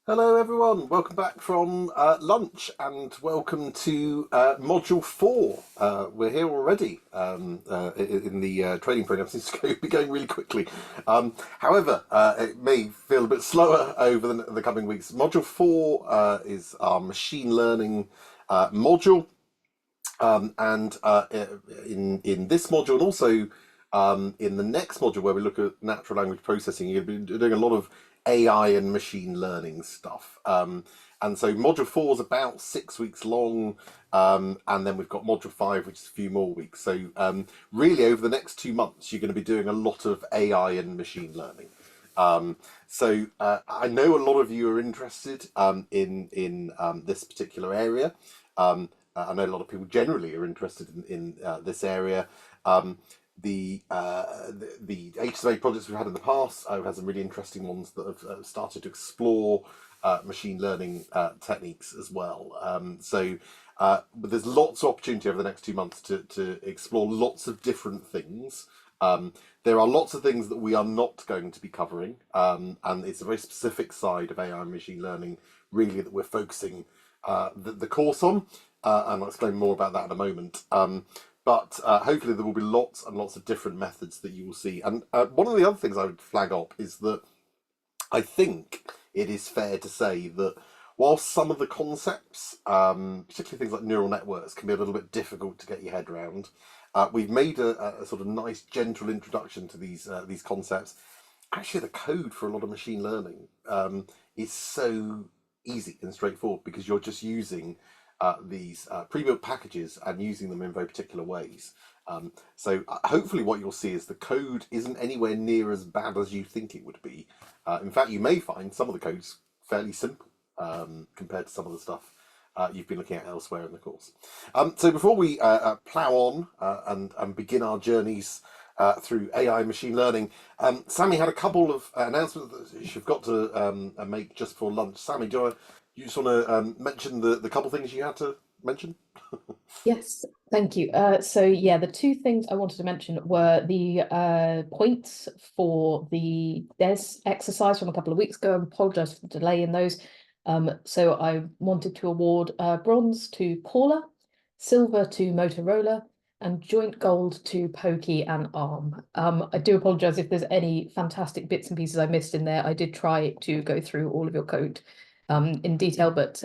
Hello everyone, welcome back from lunch and welcome to Module 4. We're here already in the training program. Seems to be going really quickly. However, it may feel a bit slower over the coming weeks. Module 4 is our machine learning module. And in this module and also in the next module where we look at natural language processing, you're going to be doing a lot of AI and machine learning stuff. And so module 4 is about 6 weeks long, and then we've got module 5, which is a few more weeks. So really over the next 2 months, you're going to be doing a lot of AI and machine learning. I know a lot of you are interested in this particular area. I know a lot of people generally are interested in this area. The HSMA projects we've had in the past, we've had some really interesting ones that have started to explore machine learning techniques as well. But there's lots of opportunity over the next 2 months to explore lots of different things. There are lots of things that we are not going to be covering, and it's a very specific side of AI and machine learning, really, that we're focusing the course on. And I'll explain more about that in a moment. But hopefully there will be lots and lots of different methods that you will see. And one of the other things I would flag up is that I think it is fair to say that while some of the concepts, particularly things like neural networks, can be a little bit difficult to get your head around, we've made a sort of nice, gentle introduction to these concepts. Actually, the code for a lot of machine learning is so easy and straightforward because you're just using these pre-built packages and using them in very particular ways. Hopefully what you'll see is the code isn't anywhere near as bad as you think it would be. In fact, you may find some of the code's fairly simple compared to some of the stuff you've been looking at elsewhere in the course. So before we plough on and begin our journeys through AI and machine learning, Sammy had a couple of announcements that you've got to make just before lunch. Sammy, you just want to mention the couple things you had to mention? Yes, thank you. The two things I wanted to mention were the points for the DES exercise from a couple of weeks ago. I apologise for the delay in those. So I wanted to award bronze to Paula, silver to Motorola, and joint gold to Pokey and Arm. I do apologise if there's any fantastic bits and pieces I missed in there. I did try to go through all of your code in detail, but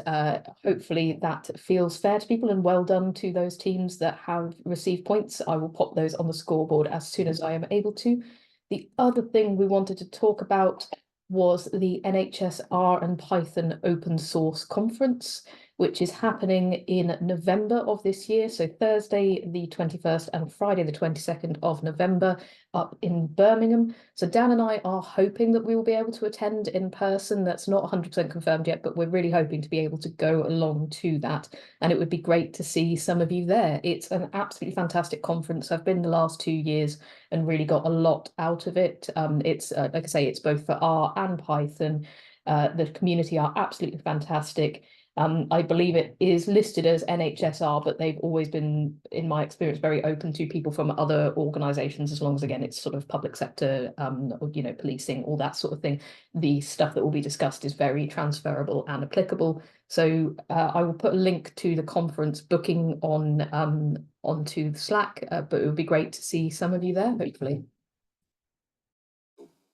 hopefully that feels fair to people, and well done to those teams that have received points. I will pop those on the scoreboard as soon as I am able to. The other thing we wanted to talk about was the NHS R and Python open source conference, which is happening in November of this year. So Thursday, the 21st and Friday, the 22nd of November up in Birmingham. So Dan and I are hoping that we will be able to attend in person. That's not 100% confirmed yet, but we're really hoping to be able to go along to that. And it would be great to see some of you there. It's an absolutely fantastic conference. I've been the last 2 years and really got a lot out of it. It's like I say, it's both for R and Python. The community are absolutely fantastic. I believe it is listed as NHSR, but they've always been, in my experience, very open to people from other organisations, as long as, again, it's sort of public sector, or, policing, all that sort of thing. The stuff that will be discussed is very transferable and applicable. So I will put a link to the conference booking onto the Slack, but it would be great to see some of you there, hopefully.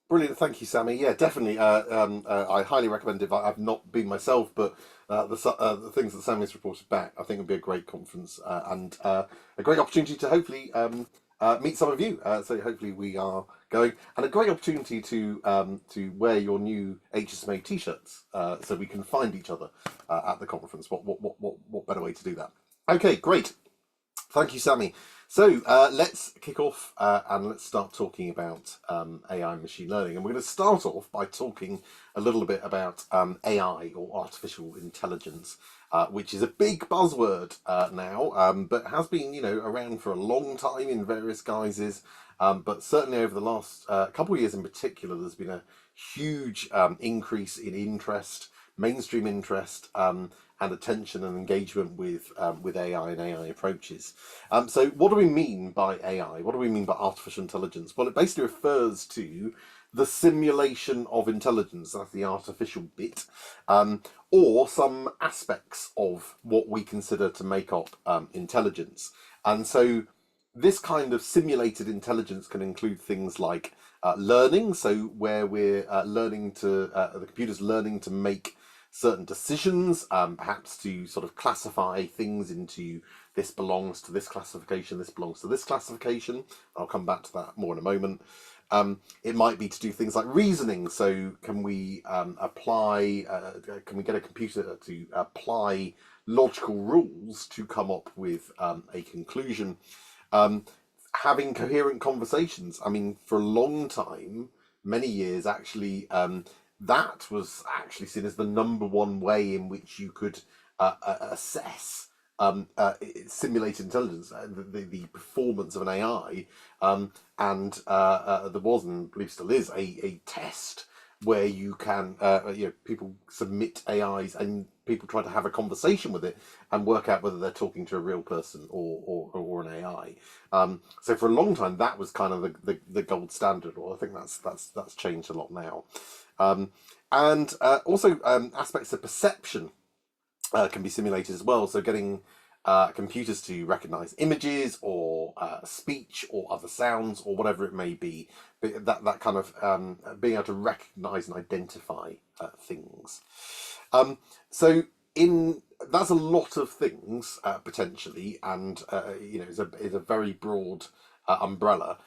Brilliant, thank you, Sammy. Yeah, definitely. I highly recommend it. I've not been myself, but the things that Sammy's reported back, I think would be a great conference and a great opportunity to hopefully meet some of you. So hopefully we are going, and a great opportunity to wear your new HSMA t-shirts, so we can find each other at the conference. What better way to do that? Okay, great. Thank you, Sammy. So let's kick off and let's start talking about AI and machine learning. And we're going to start off by talking a little bit about AI, or artificial intelligence, which is a big buzzword now, but has been, around for a long time in various guises. But certainly over the last couple of years in particular, there's been a huge increase in interest, mainstream interest, and attention and engagement with AI and AI approaches. So what do we mean by AI? What do we mean by artificial intelligence? Well, it basically refers to the simulation of intelligence, that's the artificial bit, or some aspects of what we consider to make up intelligence. And so this kind of simulated intelligence can include things like learning, so where we're learning to, the computer's learning to make certain decisions, perhaps to sort of classify things into this belongs to this classification, this belongs to this classification. I'll come back to that more in a moment. It might be to do things like reasoning. So can we can we get a computer to apply logical rules to come up with a conclusion? Having coherent conversations. I mean, for a long time, many years actually, that was actually seen as the number one way in which you could assess simulated intelligence, the performance of an AI, and there was, and I believe still is, a test where you can, people submit AIs and people try to have a conversation with it and work out whether they're talking to a real person or an AI. So for a long time, that was kind of the gold standard. Or I think that's changed a lot now. And also aspects of perception can be simulated as well. So getting computers to recognize images or speech or other sounds or whatever it may be. That kind of being able to recognize and identify things. So that's a lot of things potentially, and is a very broad umbrella.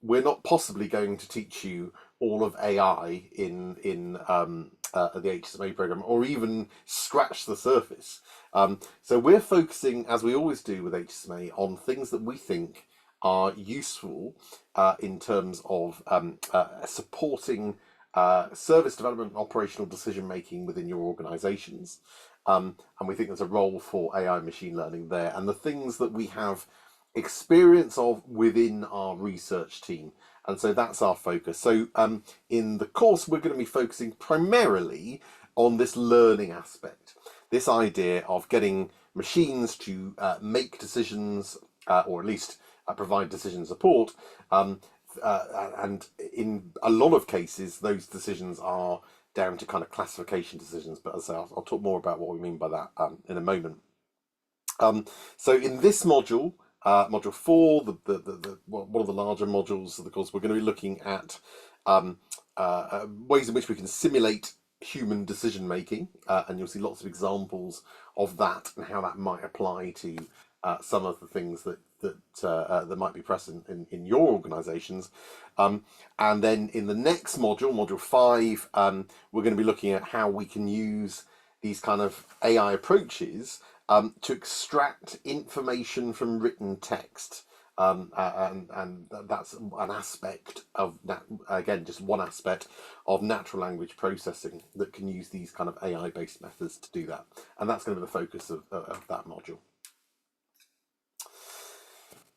We're not possibly going to teach you all of AI in the HSMA program, or even scratch the surface. So we're focusing, as we always do with HSMA, on things that we think are useful in terms of supporting service development and operational decision making within your organizations. And we think there's a role for AI and machine learning there, and the things that we have experience of within our research team. And so that's our focus. So in the course, we're going to be focusing primarily on this learning aspect, this idea of getting machines to make decisions, or at least provide decision support. And in a lot of cases, those decisions are down to kind of classification decisions. But as I say, I'll talk more about what we mean by that in a moment. So in this module, module 4, one of the larger modules of the course, we're going to be looking at ways in which we can simulate human decision making, and you'll see lots of examples of that and how that might apply to some of the things that might be present in your organizations. And then in the next module, module 5, we're going to be looking at how we can use these kind of AI approaches to extract information from written text. And that's an aspect of that, again, just one aspect of natural language processing that can use these kind of AI-based methods to do that. And that's going to be the focus of that module.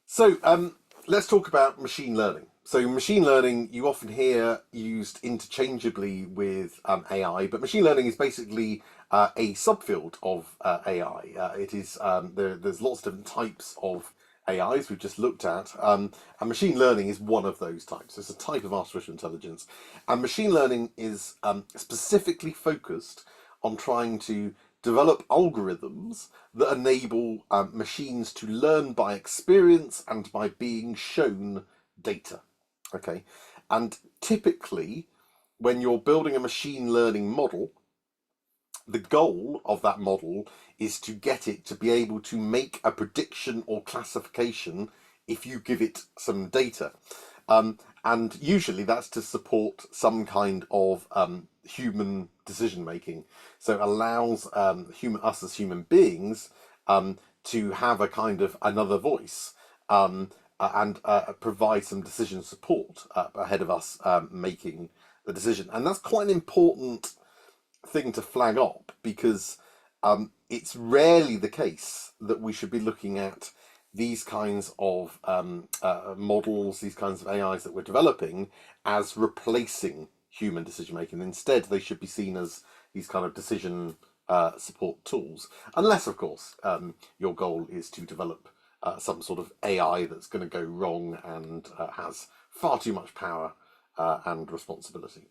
So let's talk about machine learning. So machine learning, you often hear used interchangeably with AI, but machine learning is basically a subfield of AI. It is there's lots of different types of AIs we've just looked at, and machine learning is one of those types. It's a type of artificial intelligence, and machine learning is specifically focused on trying to develop algorithms that enable machines to learn by experience and by being shown data. Okay, and typically when you're building a machine learning model, the goal of that model is to get it to be able to make a prediction or classification if you give it some data. And usually that's to support some kind of human decision making. So it allows us as human beings to have a kind of another voice, and provide some decision support ahead of us making the decision. And that's quite an important thing to flag up, because it's rarely the case that we should be looking at these kinds of models, these kinds of AIs that we're developing, as replacing human decision making. Instead, they should be seen as these kind of decision support tools, unless, of course, your goal is to develop some sort of AI that's going to go wrong and has far too much power and responsibility.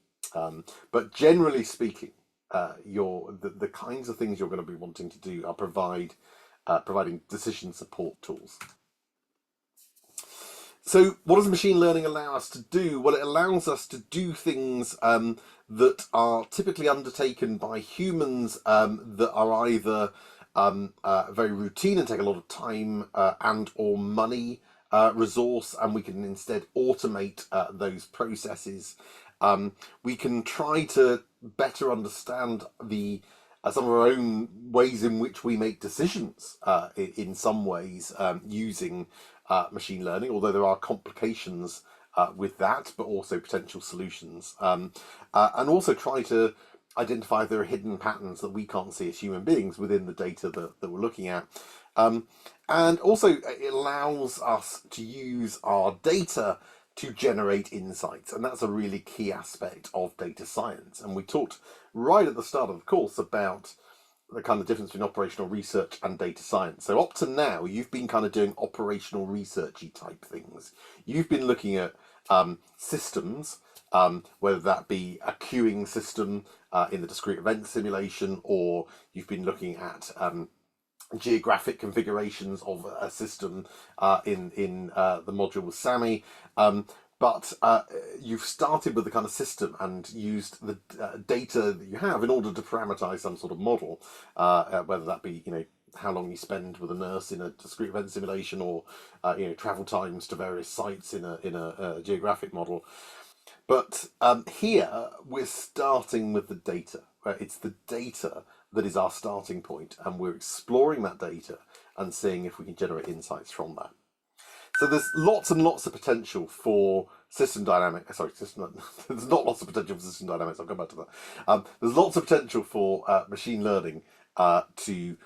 But generally speaking, the kinds of things you're going to be wanting to do are providing decision support tools. So what does machine learning allow us to do? Well, it allows us to do things that are typically undertaken by humans that are either very routine and take a lot of time and or money resource, and we can instead automate those processes. We can try to better understand some of our own ways in which we make decisions in some ways using machine learning, although there are complications with that, but also potential solutions. And also try to identify if there are hidden patterns that we can't see as human beings within the data that we're looking at. And also it allows us to use our data to generate insights, and that's a really key aspect of data science. And we talked right at the start of the course about the kind of difference between operational research and data science. So up to now, you've been kind of doing operational researchy type things. You've been looking at systems, whether that be a queuing system in the discrete event simulation, or you've been looking at geographic configurations of a system in the module SAMI. But you've started with the kind of system and used the data that you have in order to parameterize some sort of model, whether that be, how long you spend with a nurse in a discrete event simulation, or travel times to various sites in a geographic model. But here we're starting with the data. Right? It's the data that is our starting point, and we're exploring that data and seeing if we can generate insights from that. So there's lots and lots of potential for system dynamics. There's not lots of potential for system dynamics. I'll come back to that. There's lots of potential for machine learning to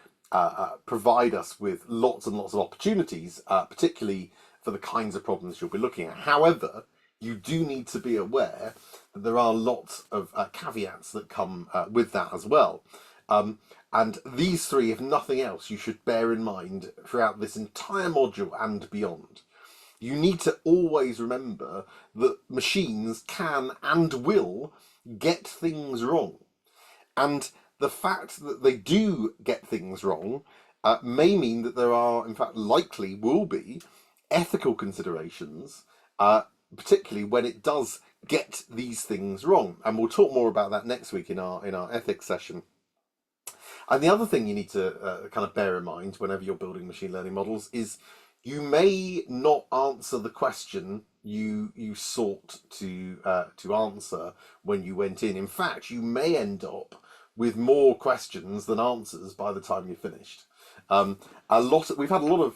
provide us with lots and lots of opportunities, particularly for the kinds of problems you'll be looking at. However, you do need to be aware that there are lots of caveats that come with that as well. And these three, if nothing else, you should bear in mind throughout this entire module and beyond. You need to always remember that machines can and will get things wrong. And the fact that they do get things wrong may mean that there are, in fact, likely will be ethical considerations, particularly when it does get these things wrong. And we'll talk more about that next week in our ethics session. And the other thing you need to kind of bear in mind whenever you're building machine learning models is you may not answer the question you sought to answer when you went in. In fact, you may end up with more questions than answers by the time you're finished. We've had a lot of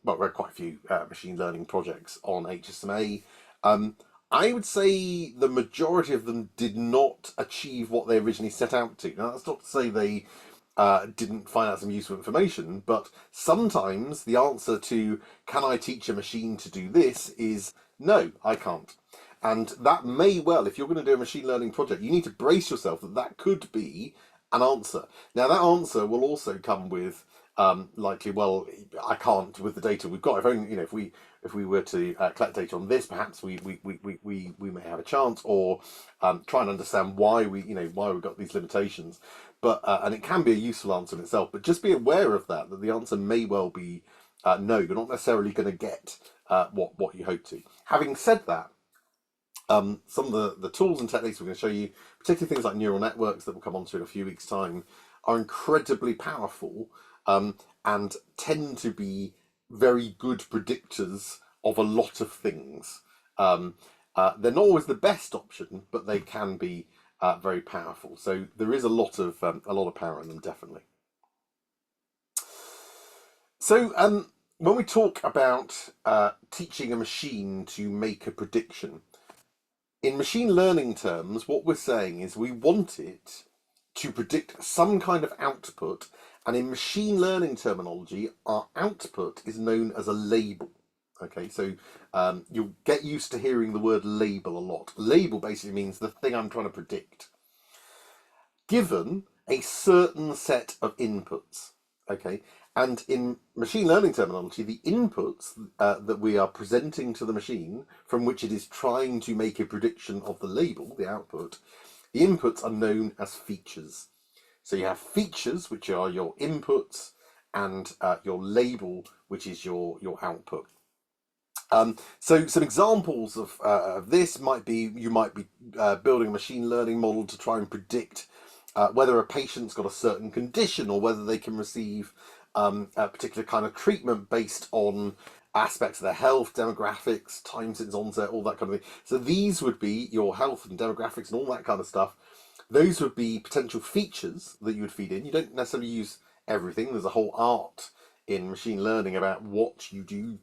we've had quite a few machine learning projects on HSMA. I would say the majority of them did not achieve what they originally set out to. Now, that's not to say they didn't find out some useful information, but sometimes the answer to can I teach a machine to do this is no, I can't. And that may well, if you're going to do a machine learning project, you need to brace yourself that could be an answer. Now, that answer will also come with likely, well, I can't with the data we've got. If only, if we were to collect data on this, perhaps we may have a chance, or try and understand why we've got these limitations. But and it can be a useful answer in itself. But just be aware of that the answer may well be no. You're not necessarily going to get what you hope to. Having said that, some of the tools and techniques we're going to show you, particularly things like neural networks that we'll come on to in a few weeks' time, are incredibly powerful and tend to be very good predictors of a lot of things. They're not always the best option, but they can be very powerful. So there is a lot of power in them, definitely. So when we talk about teaching a machine to make a prediction, in machine learning terms, what we're saying is we want it to predict some kind of output, and in machine learning terminology, our output is known as a label. Okay, so you'll get used to hearing the word label a lot. Label basically means the thing I'm trying to predict, given a certain set of inputs. Okay, And in machine learning terminology, the inputs that we are presenting to the machine from which it is trying to make a prediction of the label, the output, the inputs are known as features. So you have features, which are your inputs, and your label, which is your output. So some examples of this might be, you might be building a machine learning model to try and predict whether a patient's got a certain condition or whether they can receive a particular kind of treatment based on aspects of their health, demographics, time since onset, all that kind of thing. So these would be your health and demographics and all that kind of stuff. Those would be potential features that you would feed in. You don't necessarily use everything. There's a whole art in machine learning about what you do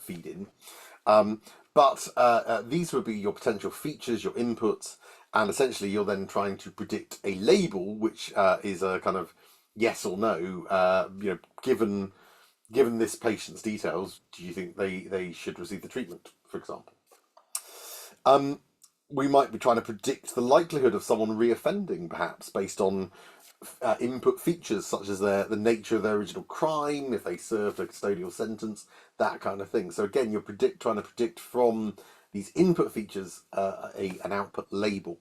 feed in. But these would be your potential features, your inputs, and essentially you're then trying to predict a label, which is a kind of yes or no. Given this patient's details, do you think they should receive the treatment, for example? We might be trying to predict the likelihood of someone reoffending, perhaps based on input features such as the nature of their original crime, if they served a custodial sentence, that kind of thing. So again, you're trying to predict from these input features an output label.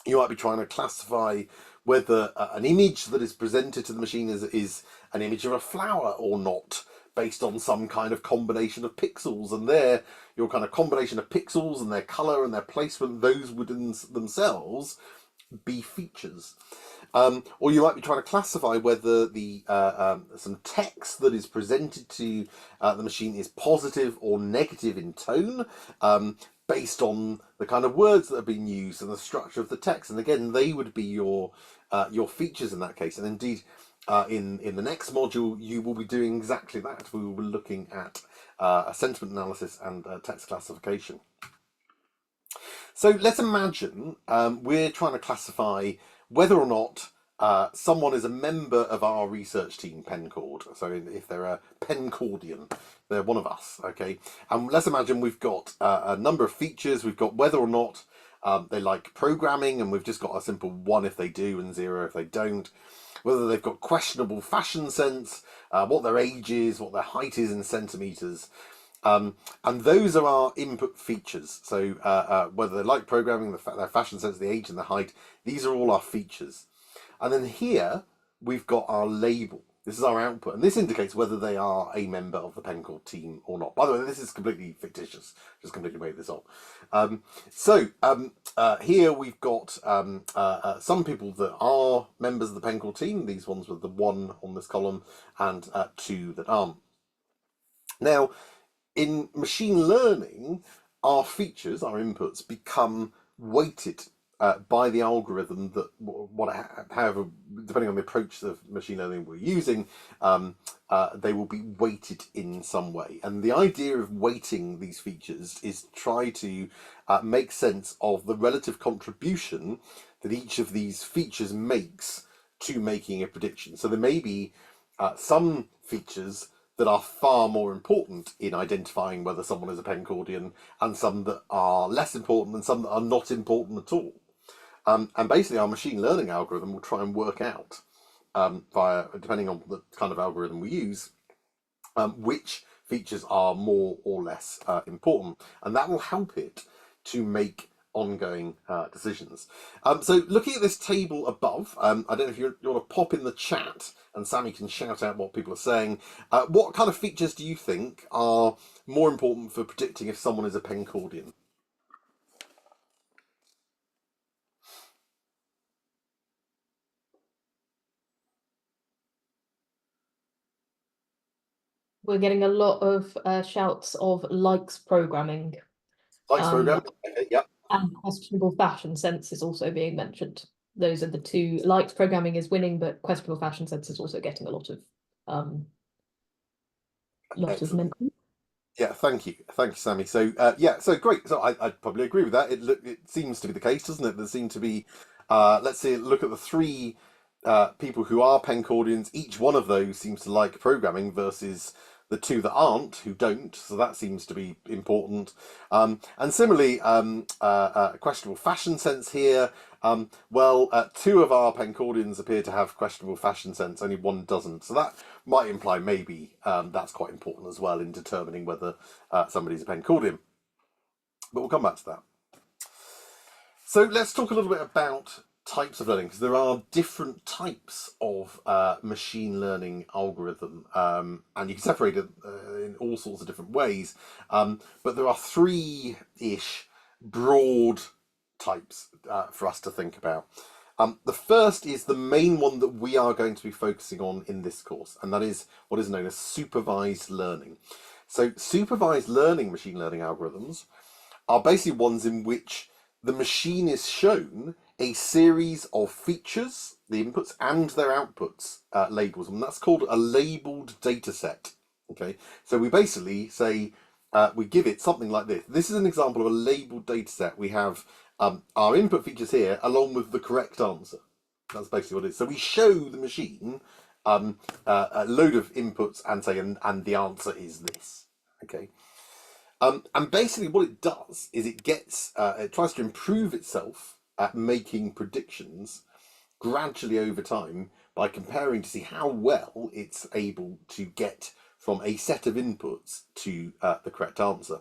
You might be trying to classify whether an image that is presented to the machine is an image of a flower or not, based on some kind of combination of pixels, and your kind of combination of pixels and their color and their placement, those would themselves be features. Or you might be trying to classify whether some text that is presented to the machine is positive or negative in tone, based on the kind of words that are being used and the structure of the text. And again, they would be your features in that case. And indeed, in the next module, you will be doing exactly that. We will be looking at a sentiment analysis and text classification. So let's imagine we're trying to classify whether or not someone is a member of our research team, Pencord. So if they're a Pencordian, they're one of us, okay? And let's imagine we've got a number of features. We've got whether or not they like programming, and we've just got a simple 1 if they do and 0 if they don't. Whether they've got questionable fashion sense, what their age is, what their height is in centimetres. And those are our input features. So whether they like programming, their fashion sense, the age and the height, these are all our features. And then here we've got our label. This is our output, and this indicates whether they are a member of the Pencord team or not. By the way, this is completely fictitious. Just completely made this up. Here we've got some people that are members of the Pencord team. These ones with the 1 on this column, and 2 that aren't. Now, in machine learning, our features, our inputs, become weighted by the algorithm that however, depending on the approach of machine learning we're using, they will be weighted in some way. And the idea of weighting these features is to try to make sense of the relative contribution that each of these features makes to making a prediction. So there may be some features that are far more important in identifying whether someone is a Pencordian, and some that are less important, and some that are not important at all. And basically, our machine learning algorithm will try and work out, depending on the kind of algorithm we use, which features are more or less important, and that will help it to make ongoing decisions. So looking at this table above, I don't know if you want to pop in the chat and Sammy can shout out what people are saying. What kind of features do you think are more important for predicting if someone is a Pencordian? We're getting a lot of shouts of likes programming. Likes programming? Okay, yeah. And questionable fashion sense is also being mentioned. Those are the 2. Likes programming is winning, but questionable fashion sense is also getting a lot of mention. Yeah, thank you, Sammy. So so great. So I'd probably agree with that. It seems to be the case, doesn't it? There seem to be, let's see, look at the 3 people who are Pencordians. Each one of those seems to like programming versus the two that aren't, who don't. So that seems to be important. And similarly, questionable fashion sense here. Two of our Pencordians appear to have questionable fashion sense, only one doesn't. So that might imply maybe that's quite important as well in determining whether somebody's a Pencordian. But we'll come back to that. So let's talk a little bit about types of learning, because there are different types of machine learning algorithm, and you can separate it in all sorts of different ways. But there are three-ish broad types for us to think about. The first is the main one that we are going to be focusing on in this course, and that is what is known as supervised learning. So supervised learning machine learning algorithms are basically ones in which the machine is shown a series of features, the inputs and their outputs, labels, and that's called a labeled data set. Okay, so we basically say we give it something like this. This is an example of a labeled data set. We have our input features here along with the correct answer. That's basically what it is. So we show the machine a load of inputs and say, and the answer is this. Okay. And basically what it does is it tries to improve itself at making predictions gradually over time by comparing to see how well it's able to get from a set of inputs to the correct answer.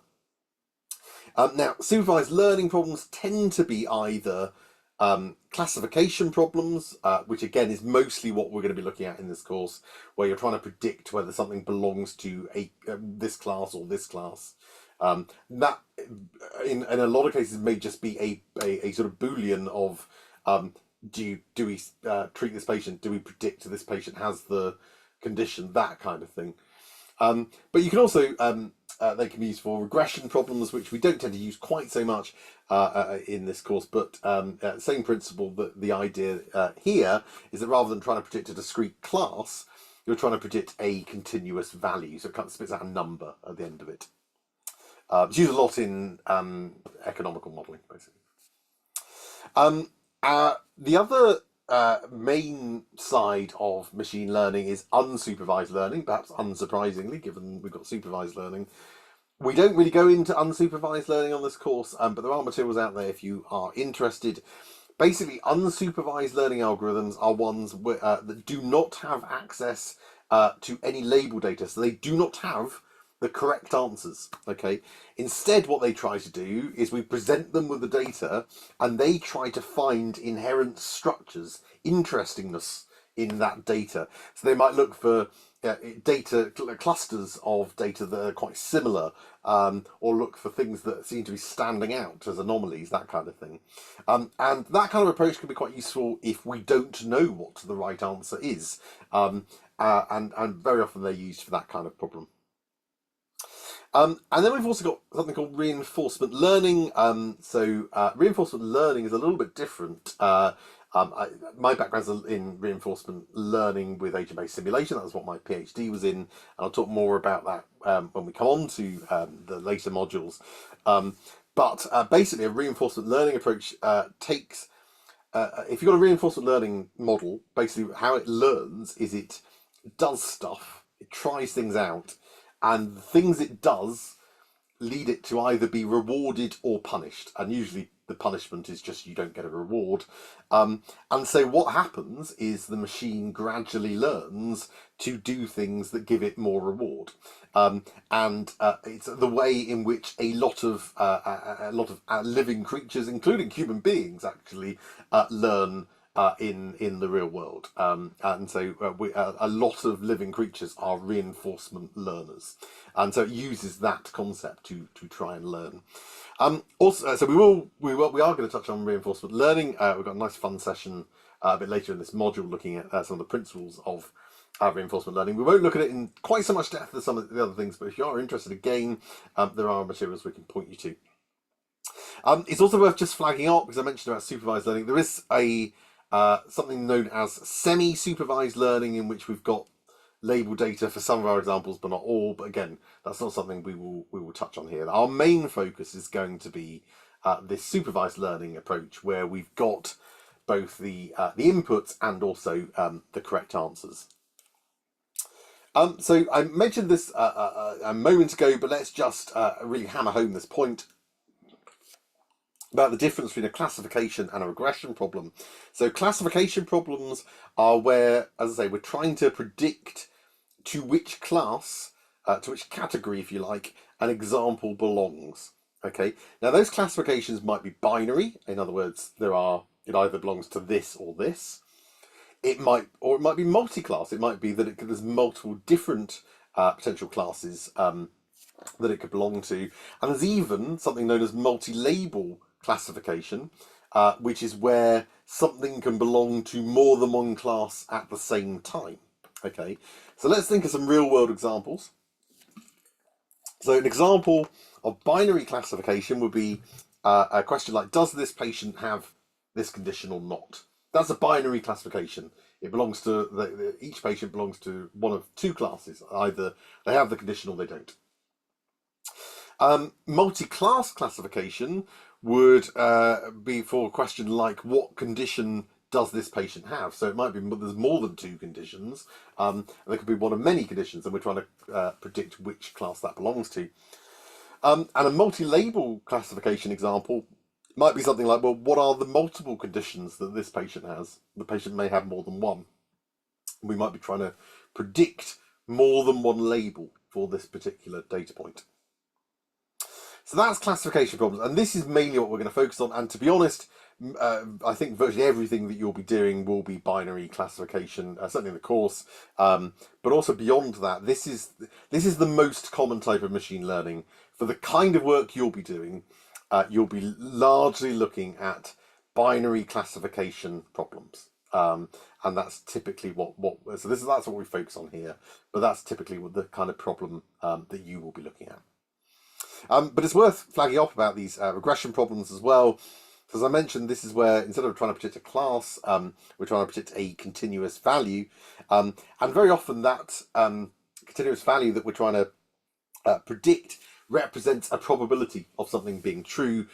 Now, supervised learning problems tend to be either classification problems, which again is mostly what we're going to be looking at in this course, where you're trying to predict whether something belongs to this class or this class. That in a lot of cases may just be a sort of Boolean of do we treat this patient? Do we predict this patient has the condition? That kind of thing. But you can also they can be used for regression problems, which we don't tend to use quite so much in this course. But same principle. That the idea here is that rather than trying to predict a discrete class, you're trying to predict a continuous value, so it kind of spits out a number at the end of it. It's used a lot in economical modelling, basically. The other main side of machine learning is unsupervised learning, perhaps unsurprisingly, given we've got supervised learning. We don't really go into unsupervised learning on this course, but there are materials out there if you are interested. Basically, unsupervised learning algorithms are ones that do not have access to any label data, so they do not have the correct answers. Okay. Instead, what they try to do is we present them with the data, and they try to find inherent structures, interestingness in that data. So they might look for data clusters of data that are quite similar, or look for things that seem to be standing out as anomalies, that kind of thing. And that kind of approach can be quite useful if we don't know what the right answer is, and very often they're used for that kind of problem. And then we've also got something called reinforcement learning. Reinforcement learning is a little bit different. My background's in reinforcement learning with agent-based simulation. That's what my PhD was in. And I'll talk more about that when we come on to the later modules. But basically, a reinforcement learning approach takes... if you've got a reinforcement learning model, basically how it learns is it does stuff, it tries things out, and the things it does lead it to either be rewarded or punished. And usually the punishment is just you don't get a reward. And so what happens is the machine gradually learns to do things that give it more reward. It's the way in which a lot of living creatures, including human beings, actually learn in the real world, and so a lot of living creatures are reinforcement learners, and so it uses that concept to try and learn. Also, so we are going to touch on reinforcement learning. We've got a nice fun session a bit later in this module looking at some of the principles of reinforcement learning. We won't look at it in quite so much depth as some of the other things, but if you are interested, again, there are materials we can point you to. It's also worth just flagging up, because I mentioned about supervised learning. There is something known as semi-supervised learning, in which we've got label data for some of our examples, but not all. But again, that's not something we will touch on here. Our main focus is going to be this supervised learning approach, where we've got both the inputs and also the correct answers. So I mentioned this a moment ago, but let's just really hammer home this point about the difference between a classification and a regression problem. So classification problems are where, as I say, we're trying to predict to which class, to which category, if you like, an example belongs. Okay. Now those classifications might be binary. In other words, it either belongs to this or this. It might be multi-class. It might be that there's multiple different potential classes that it could belong to, and there's even something known as multi-label classification, which is where something can belong to more than one class at the same time. Okay, so let's think of some real-world examples. So an example of binary classification would be a question like, does this patient have this condition or not? That's a binary classification. It belongs to each patient belongs to one of two classes. Either they have the condition or they don't. Multi-class classification would be for a question like, what condition does this patient have? So it might be there's more than two conditions. There could be one of many conditions, and we're trying to predict which class that belongs to. And a multi-label classification example might be something like, well, what are the multiple conditions that this patient has? The patient may have more than one. We might be trying to predict more than one label for this particular data point. So that's classification problems, and this is mainly what we're going to focus on. And to be honest, I think virtually everything that you'll be doing will be binary classification, certainly in the course. But also beyond that, this is the most common type of machine learning. For the kind of work you'll be doing, you'll be largely looking at binary classification problems. And that's typically that's what we focus on here. But that's typically what the kind of problem that you will be looking at. But it's worth flagging up about these regression problems as well. So as I mentioned, this is where instead of trying to predict a class, we're trying to predict a continuous value. And very often that continuous value that we're trying to predict represents a probability of something being true.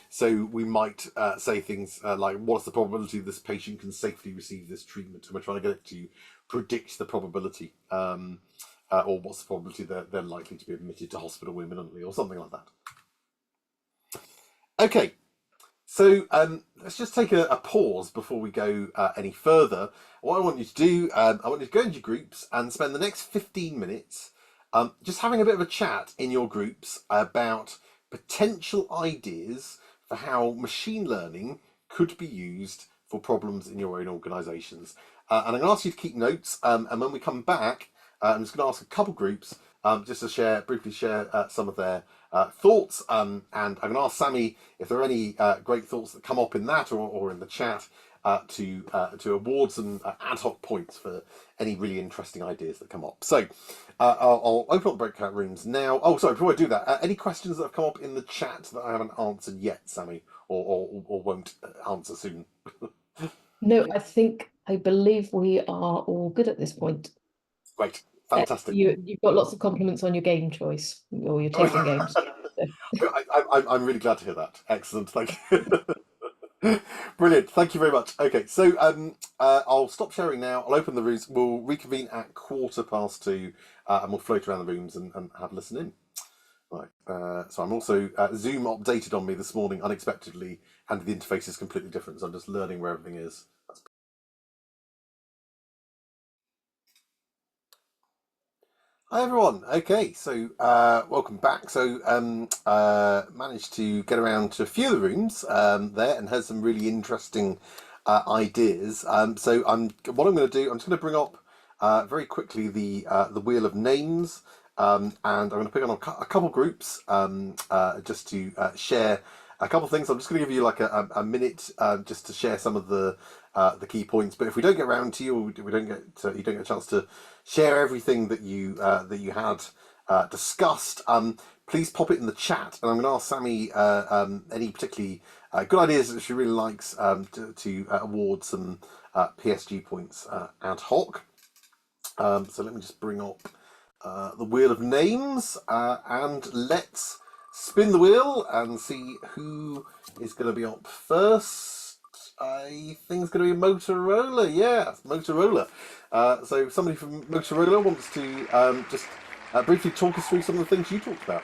So we might say things like, what's the probability this patient can safely receive this treatment? And we're trying to get it to predict the probability. Or what's the probability that they're likely to be admitted to hospital imminently, or something like that. Okay, so let's just take a pause before we go any further. What I want you to do, I want you to go into your groups and spend the next 15 minutes just having a bit of a chat in your groups about potential ideas for how machine learning could be used for problems in your own organisations. And I'm going to ask you to keep notes, and when we come back, I'm just going to ask a couple groups just to briefly share some of their thoughts, and I'm going to ask Sammy if there are any great thoughts that come up in that or in the chat to award some ad hoc points for any really interesting ideas that come up. So I'll open up the breakout rooms now. Oh, sorry, before I do that, any questions that have come up in the chat that I haven't answered yet, Sammy, or won't answer soon? No, I believe we are all good at this point. Great. Fantastic. You've got lots of compliments on your game choice, or your taking games. I'm really glad to hear that. Excellent. Thank you. Brilliant. Thank you very much. Okay, so I'll stop sharing now. I'll open the rooms. We'll reconvene at 2:15, and we'll float around the rooms and have a listen in. Right. So I'm also Zoom updated on me this morning unexpectedly, and the interface is completely different. So I'm just learning where everything is. Hi everyone. Okay, so welcome back. So managed to get around to a few of the rooms there and heard some really interesting ideas. So what I'm going to do, I'm just going to bring up very quickly the wheel of names, and I'm going to pick on a couple groups just to share a couple of things. I'm just going to give you like a minute just to share some of the key points. But if we don't get around to you, or you don't get a chance to share everything that you had discussed, please pop it in the chat, and I'm going to ask Sammy any particularly good ideas that she really likes to award some PSG points ad hoc. So let me just bring up the wheel of names, and let's spin the wheel and see who is going to be up first. I think it's going to be Motorola. Yeah, Motorola. So somebody from Motorola wants to just briefly talk us through some of the things you talked about.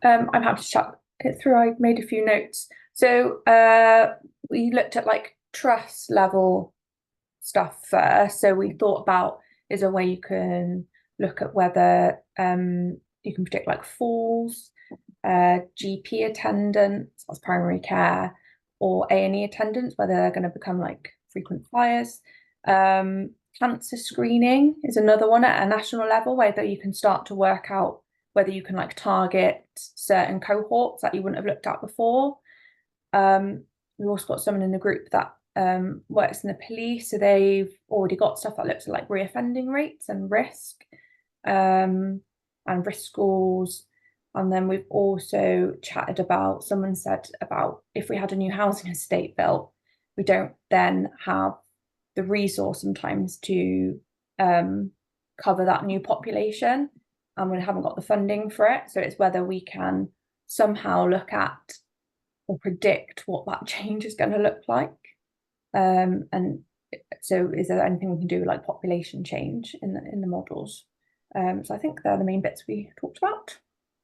I'm happy to chat it through. I made a few notes. So we looked at like trust level stuff first. So we thought about, is there a way you can look at whether you can predict like falls, GP attendance, that's primary care, or A&E attendance, whether they're going to become like frequent flyers. Cancer screening is another one at a national level, whether you can start to work out whether you can like target certain cohorts that you wouldn't have looked at before. We've also got someone in the group that works in the police, so they've already got stuff that looks at like reoffending rates and and risk scores. And then we've also chatted about, someone said about if we had a new housing estate built, we don't then have the resource sometimes to cover that new population, and we haven't got the funding for it. So it's whether we can somehow look at or predict what that change is going to look like. And so is there anything we can do like population change in the models? So I think they're the main bits we talked about.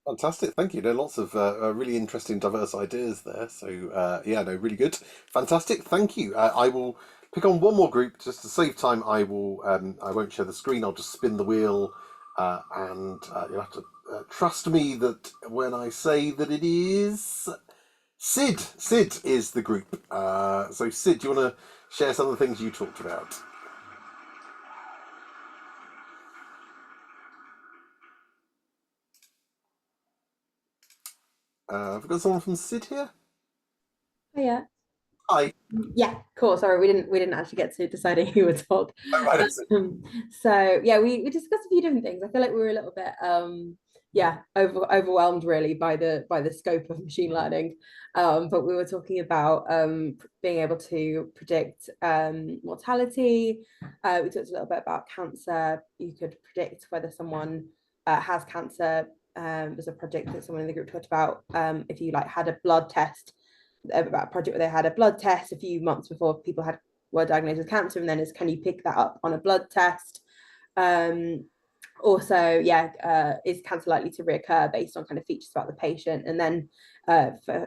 Fantastic, thank you. There are lots of really interesting, diverse ideas there. So yeah, no, really good, fantastic. Thank you. I will pick on one more group just to save time. I won't share the screen. I'll just spin the wheel, and you'll have to trust me that when I say that it is Sid. Sid is the group. So Sid, do you want to share some of the things you talked about? Have we got someone from Sid here? Oh, yeah. Hi. Yeah, cool. Sorry, we didn't actually get to deciding who would talk. Oh, right, I see. So yeah, we discussed a few different things. I feel like we were a little bit yeah, overwhelmed really by the scope of machine learning. But we were talking about being able to predict mortality. We talked a little bit about cancer. You could predict whether someone has cancer. There's a project that someone in the group talked about. If you like had a blood test, about a project where they had a blood test a few months before people were diagnosed with cancer, and then is, can you pick that up on a blood test? Also, yeah, is cancer likely to reoccur based on kind of features about the patient? And then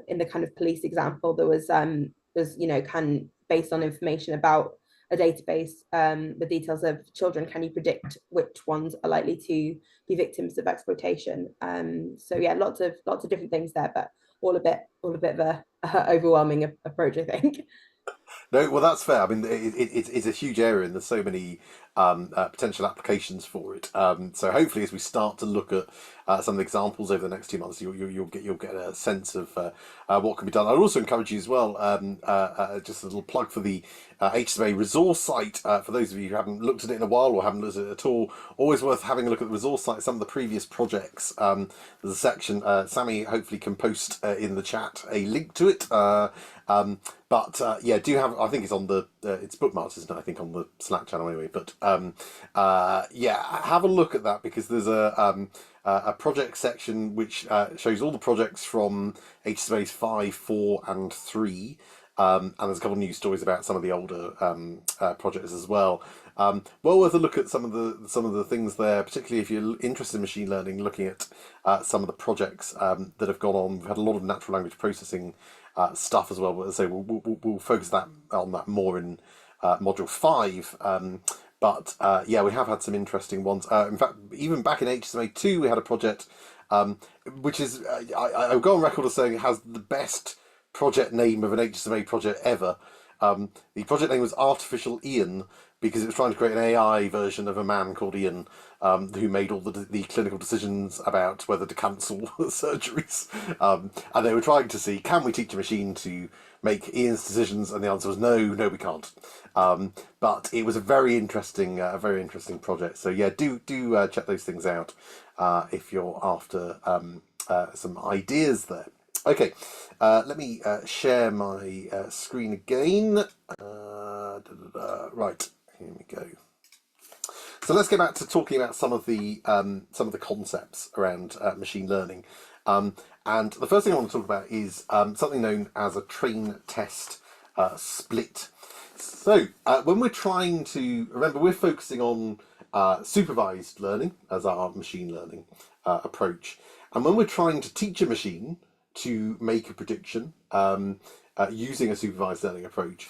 in the kind of police example, there was can, based on information about a database, the details of children, can you predict which ones are likely to be victims of exploitation? So yeah, lots of different things there, but all a bit of a overwhelming approach, I think. No, well, that's fair. I mean, it's a huge area, and there's so many potential applications for it. So hopefully, as we start to look at some of the examples over the next 2 months, you'll get a sense of what can be done. I'd also encourage you as well. Just a little plug for the HSMA resource site. For those of you who haven't looked at it in a while or haven't looked at it at all, always worth having a look at the resource site. Some of the previous projects. There's a section. Sammy hopefully can post in the chat a link to it. But yeah, do have. I think it's on the. It's bookmarked, isn't it? I think on the Slack channel anyway. But yeah, have a look at that because there's a project section which shows all the projects from HSMA's 5, 4, and 3. And there's a couple of news stories about some of the older projects as well. Well worth a look at some of the things there, particularly if you're interested in machine learning. Looking at some of the projects that have gone on. We've had a lot of natural language processing stuff as well. But as I say, we'll focus on that more in module 5. But yeah, we have had some interesting ones. In fact, even back in HSMA 2, we had a project which is I'll go on record as saying it has the best project name of an HSMA project ever. The project name was Artificial Ian because it was trying to create an AI version of a man called Ian who made all the clinical decisions about whether to cancel surgeries. And they were trying to see, can we teach a machine to make Ian's decisions? And the answer was no, we can't. But it was a very interesting project. So yeah, do check those things out if you're after some ideas there. Okay, let me share my screen again. Right, here we go. So let's get back to talking about some of the concepts around machine learning. And the first thing I want to talk about is something known as a train test split. So when we're trying to, remember, we're focusing on supervised learning as our machine learning approach. And when we're trying to teach a machine to make a prediction using a supervised learning approach,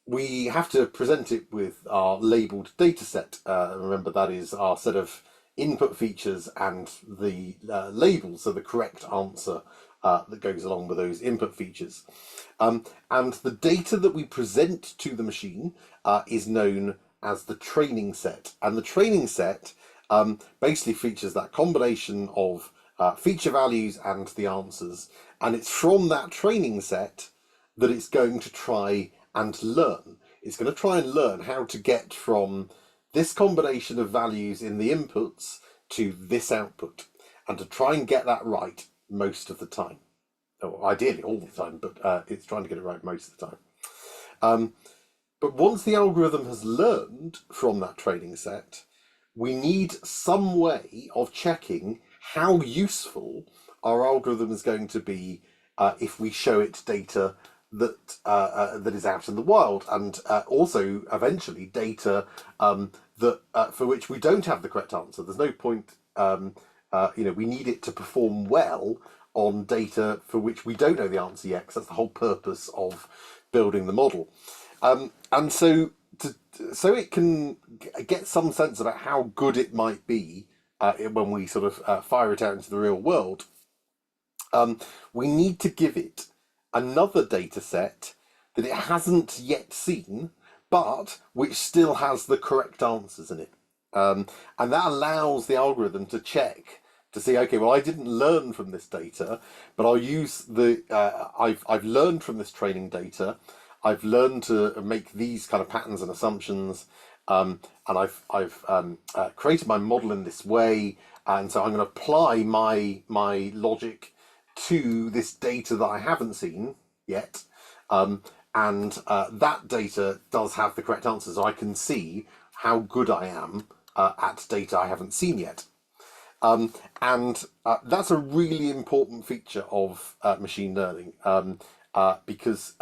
we have to present it with our labeled data set. Remember, that is our set of input features and the labels, so the correct answer that goes along with those input features. And the data that we present to the machine is known as the training set. And the training set basically features that combination of feature values and the answers. And it's from that training set that it's going to try and learn. It's going to try and learn how to get from this combination of values in the inputs to this output, and to try and get that right most of the time. Or ideally all the time, but it's trying to get it right most of the time. But once the algorithm has learned from that training set, we need some way of checking how useful our algorithm is going to be if we show it data that is out in the wild, and also eventually data for which we don't have the correct answer. There's no point, we need it to perform well on data for which we don't know the answer yet, because that's the whole purpose of building the model. And so it can get some sense about how good it might be when we sort of fire it out into the real world, we need to give it another data set that it hasn't yet seen, but which still has the correct answers in it. And that allows the algorithm to check to see, okay, well, I didn't learn from this data, but I'll use I've learned from this training data. I've learned to make these kind of patterns and assumptions, and I've created my model in this way, and so I'm going to apply my logic to this data that I haven't seen yet, and that data does have the correct answers. So I can see how good I am at data I haven't seen yet. And that's a really important feature of machine learning, because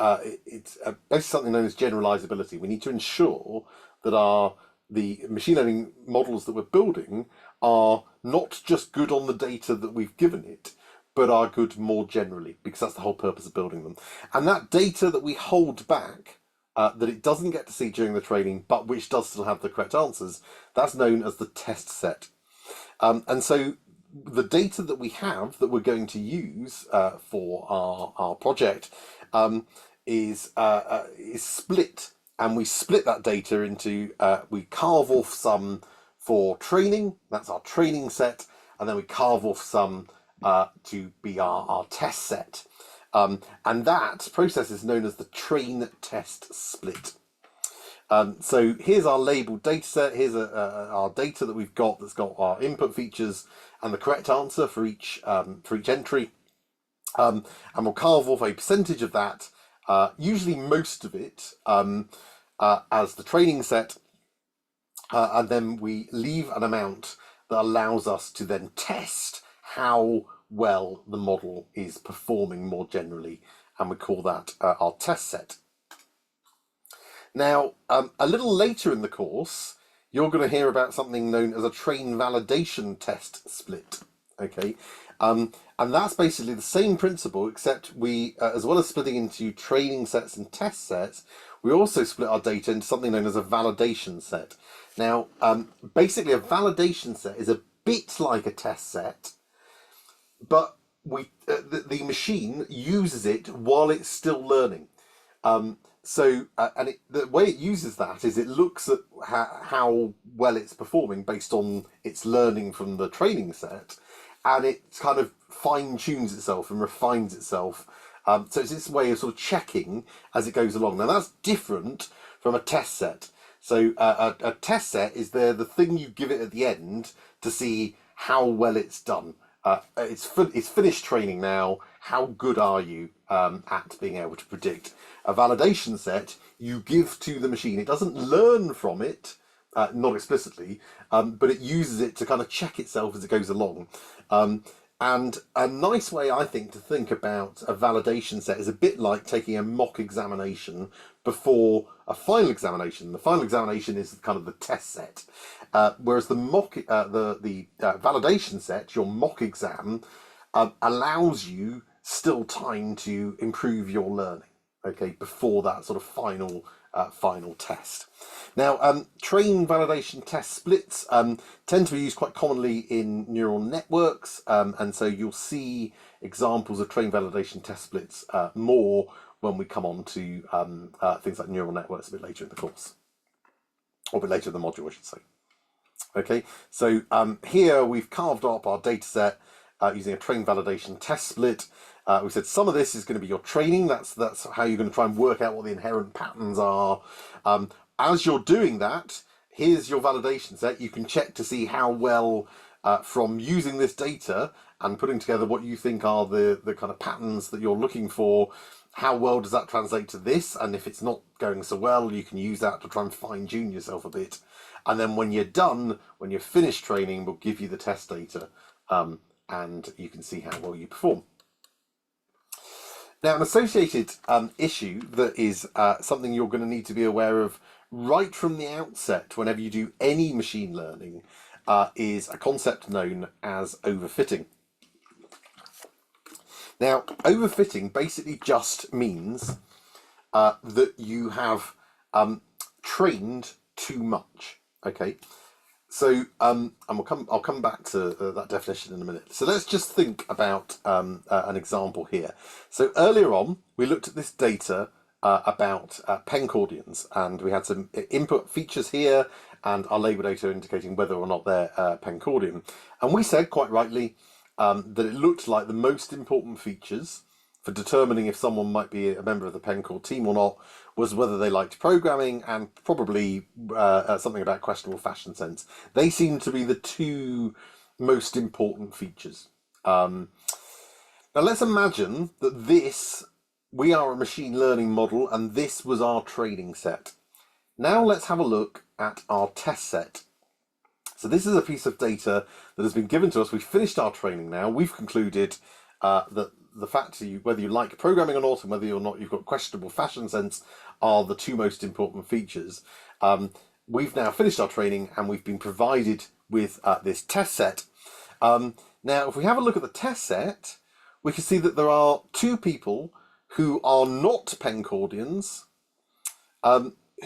it's basically something known as generalizability. We need to ensure that the machine learning models that we're building are not just good on the data that we've given it, but are good more generally, because that's the whole purpose of building them. And that data that we hold back, that it doesn't get to see during the training, but which does still have the correct answers, that's known as the test set. And so the data that we have that we're going to use for our project is split, and we split that data into, we carve off some for training, that's our training set, and then we carve off some to be our test set. And that process is known as the train test split. So here's our labeled data set. Here's our data that we've got that's got our input features and the correct answer for each entry. And we'll carve off a percentage of that, usually most of it, as the training set. And then we leave an amount that allows us to then test how well the model is performing more generally, and we call that our test set. Now, a little later in the course, you're going to hear about something known as a train validation test split. Okay, and that's basically the same principle, except we, as well as splitting into training sets and test sets, we also split our data into something known as a validation set. Now, basically, a validation set is a bit like a test set, but the machine uses it while it's still learning. The way it uses that is it looks at how well it's performing based on its learning from the training set, and it kind of fine-tunes itself and refines itself. So it's this way of sort of checking as it goes along. Now that's different from a test set. So a test set is the thing you give it at the end to see how well it's done. It's finished training now. How good are you at being able to predict? A validation set you give to the machine. It doesn't learn from it, not explicitly, but it uses it to kind of check itself as it goes along. And a nice way, I think, to think about a validation set is a bit like taking a mock examination before a final examination. The final examination is kind of the test set, whereas the validation set, your mock exam, allows you still time to improve your learning. Okay, before that sort of final test. Now, train validation test splits tend to be used quite commonly in neural networks, and so you'll see examples of train validation test splits more when we come on to things like neural networks a bit later in the course, or a bit later in the module, I should say. Okay, so here we've carved up our data set using a train validation test split. We said some of this is going to be your training. That's how you're going to try and work out what the inherent patterns are. As you're doing that, here's your validation set. You can check to see how well, from using this data and putting together what you think are the kind of patterns that you're looking for, how well does that translate to this? And if it's not going so well, you can use that to try and fine-tune yourself a bit. And then when you're done, when you're finished training, we'll give you the test data, and you can see how well you perform. Now, an associated issue that is something you're going to need to be aware of right from the outset whenever you do any machine learning is a concept known as overfitting. Now, overfitting basically just means that you have trained too much. Okay, so and I'll come back to that definition in a minute. So let's just think about an example here. So earlier on, we looked at this data about pencordians, and we had some input features here and our label data indicating whether or not they're pencordian. And we said, quite rightly, that it looked like the most important features for determining if someone might be a member of the Pencord team or not was whether they liked programming and probably something about questionable fashion sense. They seem to be the two most important features. Now let's imagine that we are a machine learning model and this was our training set. Now let's have a look at our test set. So this is a piece of data that has been given to us. We've finished our training now. We've concluded that the fact that whether you like programming or not, and whether or not you've got questionable fashion sense are the two most important features. We've now finished our training and we've been provided with this test set. Now, if we have a look at the test set, we can see that there are two people who are not pencordians,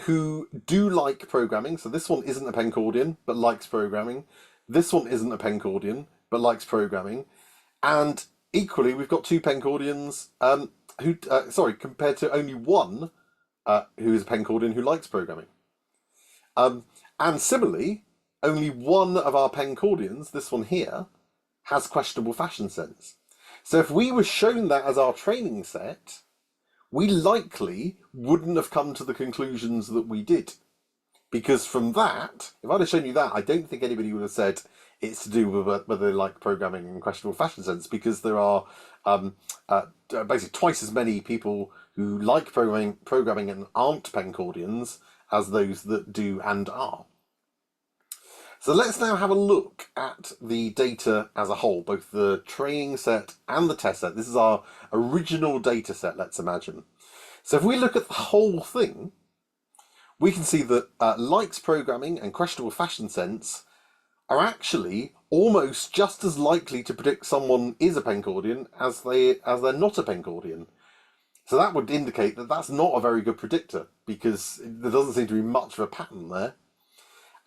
who do like programming. So this one isn't a pencordian, but likes programming. This one isn't a pencordian, but likes programming. And equally, we've got two pencordians compared to only one who is a pencordian who likes programming. And similarly, only one of our pencordians, this one here, has questionable fashion sense. So if we were shown that as our training set, we likely wouldn't have come to the conclusions that we did. Because from that, if I'd have shown you that, I don't think anybody would have said it's to do with whether they like programming and questionable fashion sense, because there are basically twice as many people who like programming and aren't pencordians as those that do and are. So let's now have a look at the data as a whole, both the training set and the test set. This is our original data set, let's imagine. So if we look at the whole thing, we can see that likes programming and questionable fashion sense are actually almost just as likely to predict someone is a pencordian as they're not a pencordian. So that would indicate that that's not a very good predictor, because there doesn't seem to be much of a pattern there.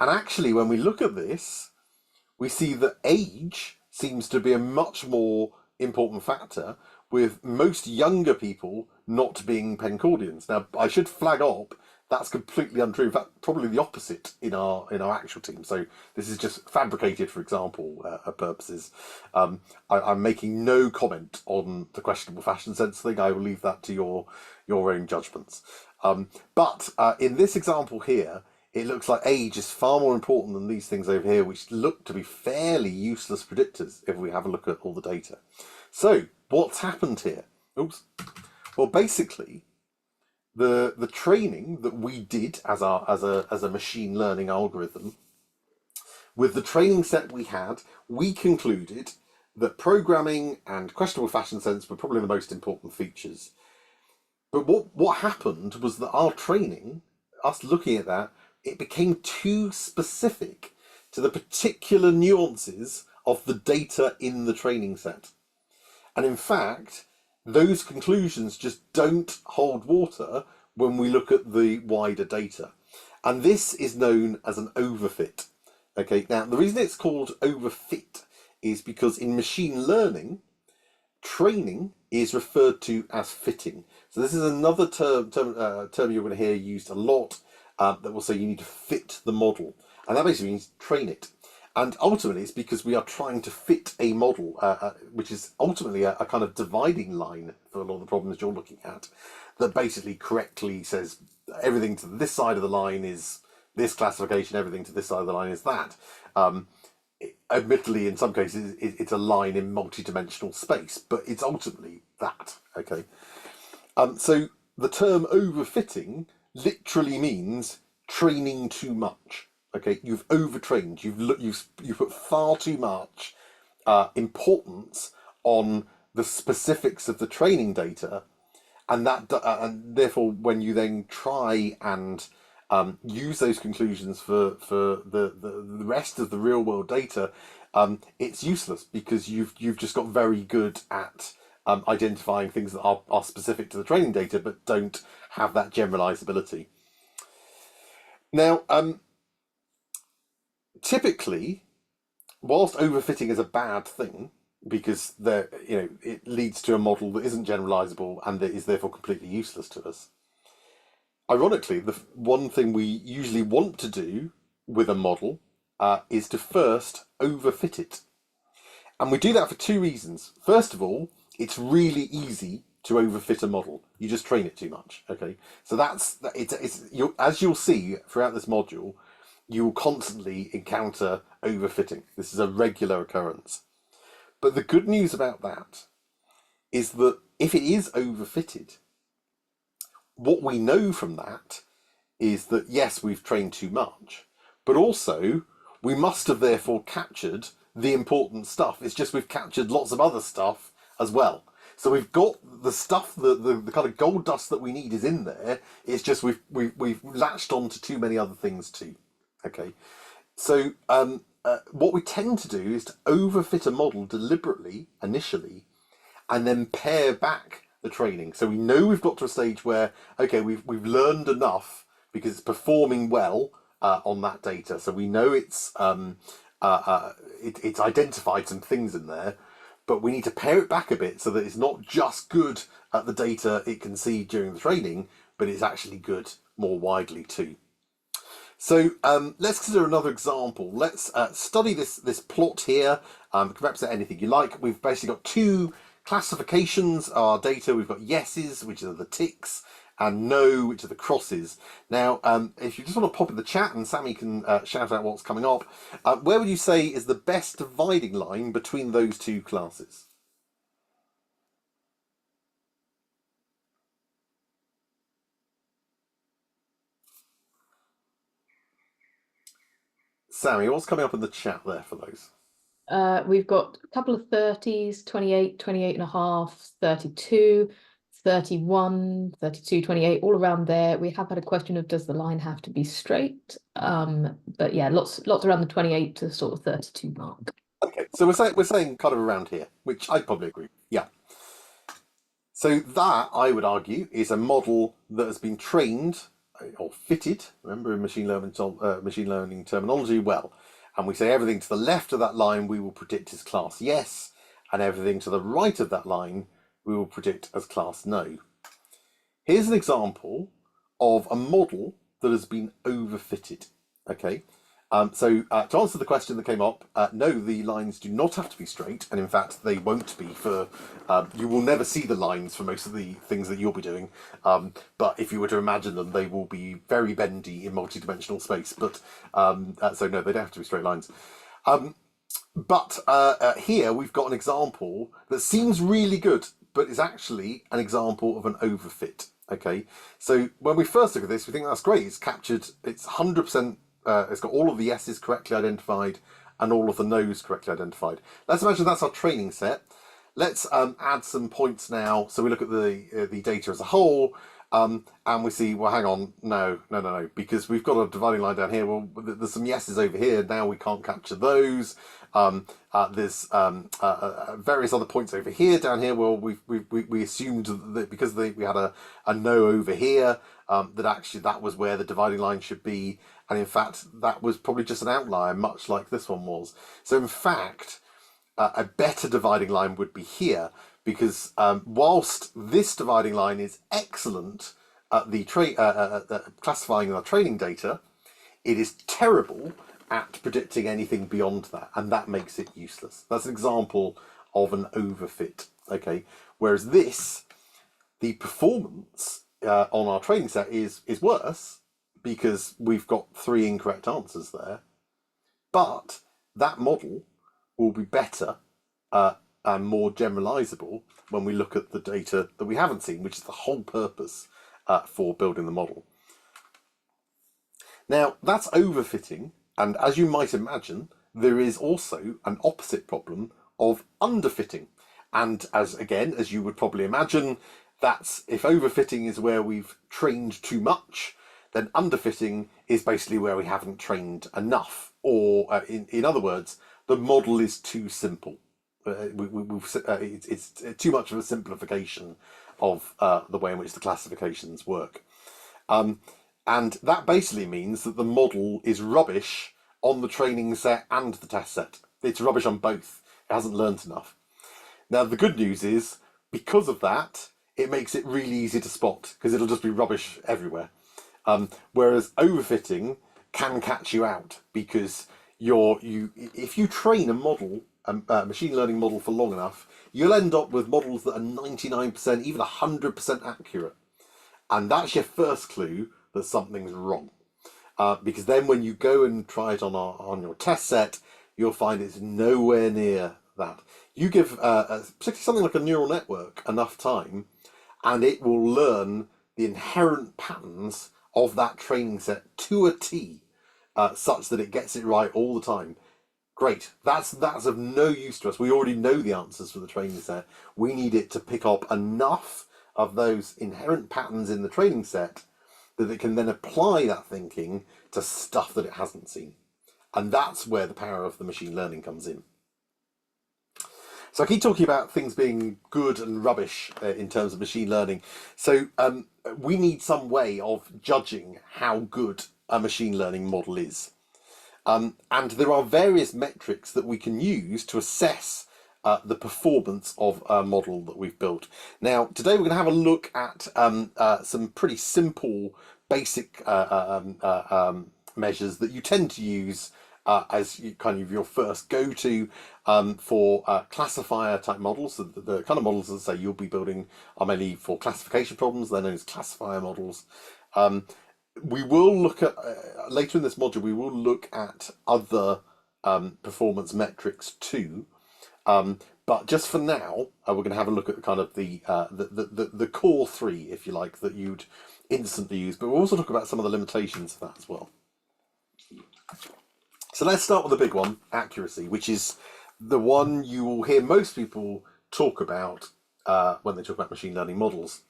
And actually, when we look at this, we see that age seems to be a much more important factor, with most younger people not being pencordians. Now, I should flag up, that's completely untrue. In fact, probably the opposite in our actual team. So this is just fabricated for example purposes. I'm making no comment on the questionable fashion sense thing. I will leave that to your own judgments. But in this example here, it looks like age is far more important than these things over here, which look to be fairly useless predictors if we have a look at all the data. So what's happened here? Oops. Well, basically, the training that we did as a machine learning algorithm, with the training set we had, we concluded that programming and questionable fashion sense were probably the most important features. But what happened was that our training, us looking at that, it became too specific to the particular nuances of the data in the training set. And in fact, those conclusions just don't hold water when we look at the wider data. And this is known as an overfit. Okay, now the reason it's called overfit is because in machine learning, training is referred to as fitting. So this is another term you're going to hear used a lot that will say you need to fit the model. And that basically means train it. And ultimately, it's because we are trying to fit a model, which is ultimately a kind of dividing line for a lot of the problems you're looking at, that basically correctly says everything to this side of the line is this classification, everything to this side of the line is that. Admittedly, in some cases, it's a line in multi-dimensional space, but it's ultimately that. Okay. So the term overfitting literally means training too much. Okay, you've overtrained. You've put far too much importance on the specifics of the training data, and and therefore, when you then try and use those conclusions for the rest of the real world data, it's useless because you've just got very good at identifying things that are specific to the training data, but don't have that generalizability. Now, typically, whilst overfitting is a bad thing because it leads to a model that isn't generalizable and that is therefore completely useless to us. Ironically, the one thing we usually want to do with a model is to first overfit it, and we do that for two reasons. First of all, it's really easy to overfit a model. You just train it too much. Okay, so as you'll see throughout this module, you will constantly encounter overfitting. This is a regular occurrence. But the good news about that is that if it is overfitted, what we know from that is that, yes, we've trained too much, but also we must have therefore captured the important stuff. It's just we've captured lots of other stuff as well. So we've got the stuff, the kind of gold dust that we need is in there. It's just we've latched on to too many other things too. Okay, so what we tend to do is to overfit a model deliberately initially, and then pare back the training. So we know we've got to a stage where, okay, we've learned enough because it's performing well on that data. So we know it's identified some things in there, but we need to pare it back a bit so that it's not just good at the data it can see during the training, but it's actually good more widely too. So let's consider another example. Let's study this plot here. It can represent anything you like. We've basically got two classifications of our data. We've got yeses, which are the ticks, and no, which are the crosses. Now, if you just want to pop in the chat and Sammy can shout out what's coming up, where would you say is the best dividing line between those two classes? Sammy, what's coming up in the chat there for those? We've got a couple of 30s, 28, 28 and a half, 32, 31, 32, 28, all around there. We have had a question of does the line have to be straight? But yeah, lots around the 28 to sort of 32 mark. Okay, so we're saying kind of around here, which I'd probably agree. Yeah. So that, I would argue, is a model that has been trained or fitted, remember in machine learning terminology, well. And we say everything to the left of that line we will predict as class yes, and everything to the right of that line we will predict as class no. Here's an example of a model that has been overfitted. Okay, so to answer the question that came up, no, the lines do not have to be straight, and in fact they won't be for, you will never see the lines for most of the things that you'll be doing, but if you were to imagine them, they will be very bendy in multi-dimensional space, but so no, they don't have to be straight lines. But here we've got an example that seems really good, but is actually an example of an overfit. Okay, so when we first look at this, we think that's great. It's captured, it's 100%, it's got all of the yeses correctly identified, and all of the no's correctly identified. Let's imagine that's our training set. Let's add some points now. So we look at the data as a whole, and we see, well, hang on, no, because we've got a dividing line down here. Well, there's some yeses over here. Now we can't capture those. There's various other points over here, down here. Well, we assumed that because we had a no over here, that actually that was where the dividing line should be, and in fact that was probably just an outlier, much like this one was. So in fact, a better dividing line would be here, because whilst this dividing line is excellent at the classifying our training data, it is terrible at predicting anything beyond that, and that makes it useless. That's an example of an overfit. Okay, whereas this, the performance on our training set is worse because we've got 3 incorrect answers there, but that model will be better and more generalizable when we look at the data that we haven't seen, which is the whole purpose for building the model. Now, that's overfitting, and as you might imagine, there is also an opposite problem of underfitting. And as you would probably imagine, that's if overfitting is where we've trained too much, then underfitting is basically where we haven't trained enough, or in other words, the model is too simple. It's too much of a simplification of the way in which the classifications work. And that basically means that the model is rubbish on the training set and the test set. It's rubbish on both. It hasn't learnt enough. Now, the good news is, because of that, it makes it really easy to spot, because it'll just be rubbish everywhere. Whereas overfitting can catch you out, because if you train a model, a machine learning model, for long enough, you'll end up with models that are 99%, even 100% accurate. And that's your first clue that something's wrong. Because then when you go and try it on your test set, you'll find it's nowhere near that. You give particularly something like a neural network enough time, and it will learn the inherent patterns of that training set to a T, such that it gets it right all the time. Great. That's of no use to us. We already know the answers for the training set. We need it to pick up enough of those inherent patterns in the training set that it can then apply that thinking to stuff that it hasn't seen. And that's where the power of the machine learning comes in. So I keep talking about things being good and rubbish in terms of machine learning. So we need some way of judging how good a machine learning model is. And there are various metrics that we can use to assess the performance of a model that we've built. Now, today we're going to have a look at some pretty simple, basic measures that you tend to use as kind of your first go-to for classifier type models. So the kind of models, as I say, you'll be building are mainly for classification problems. They're known as classifier models. We will look at later in this module. We will look at other performance metrics too. But just for now, we're going to have a look at kind of the core 3, if you like, that you'd instantly use. But we'll also talk about some of the limitations of that as well. So let's start with the big one, accuracy, which is the one you will hear most people talk about when they talk about machine learning models.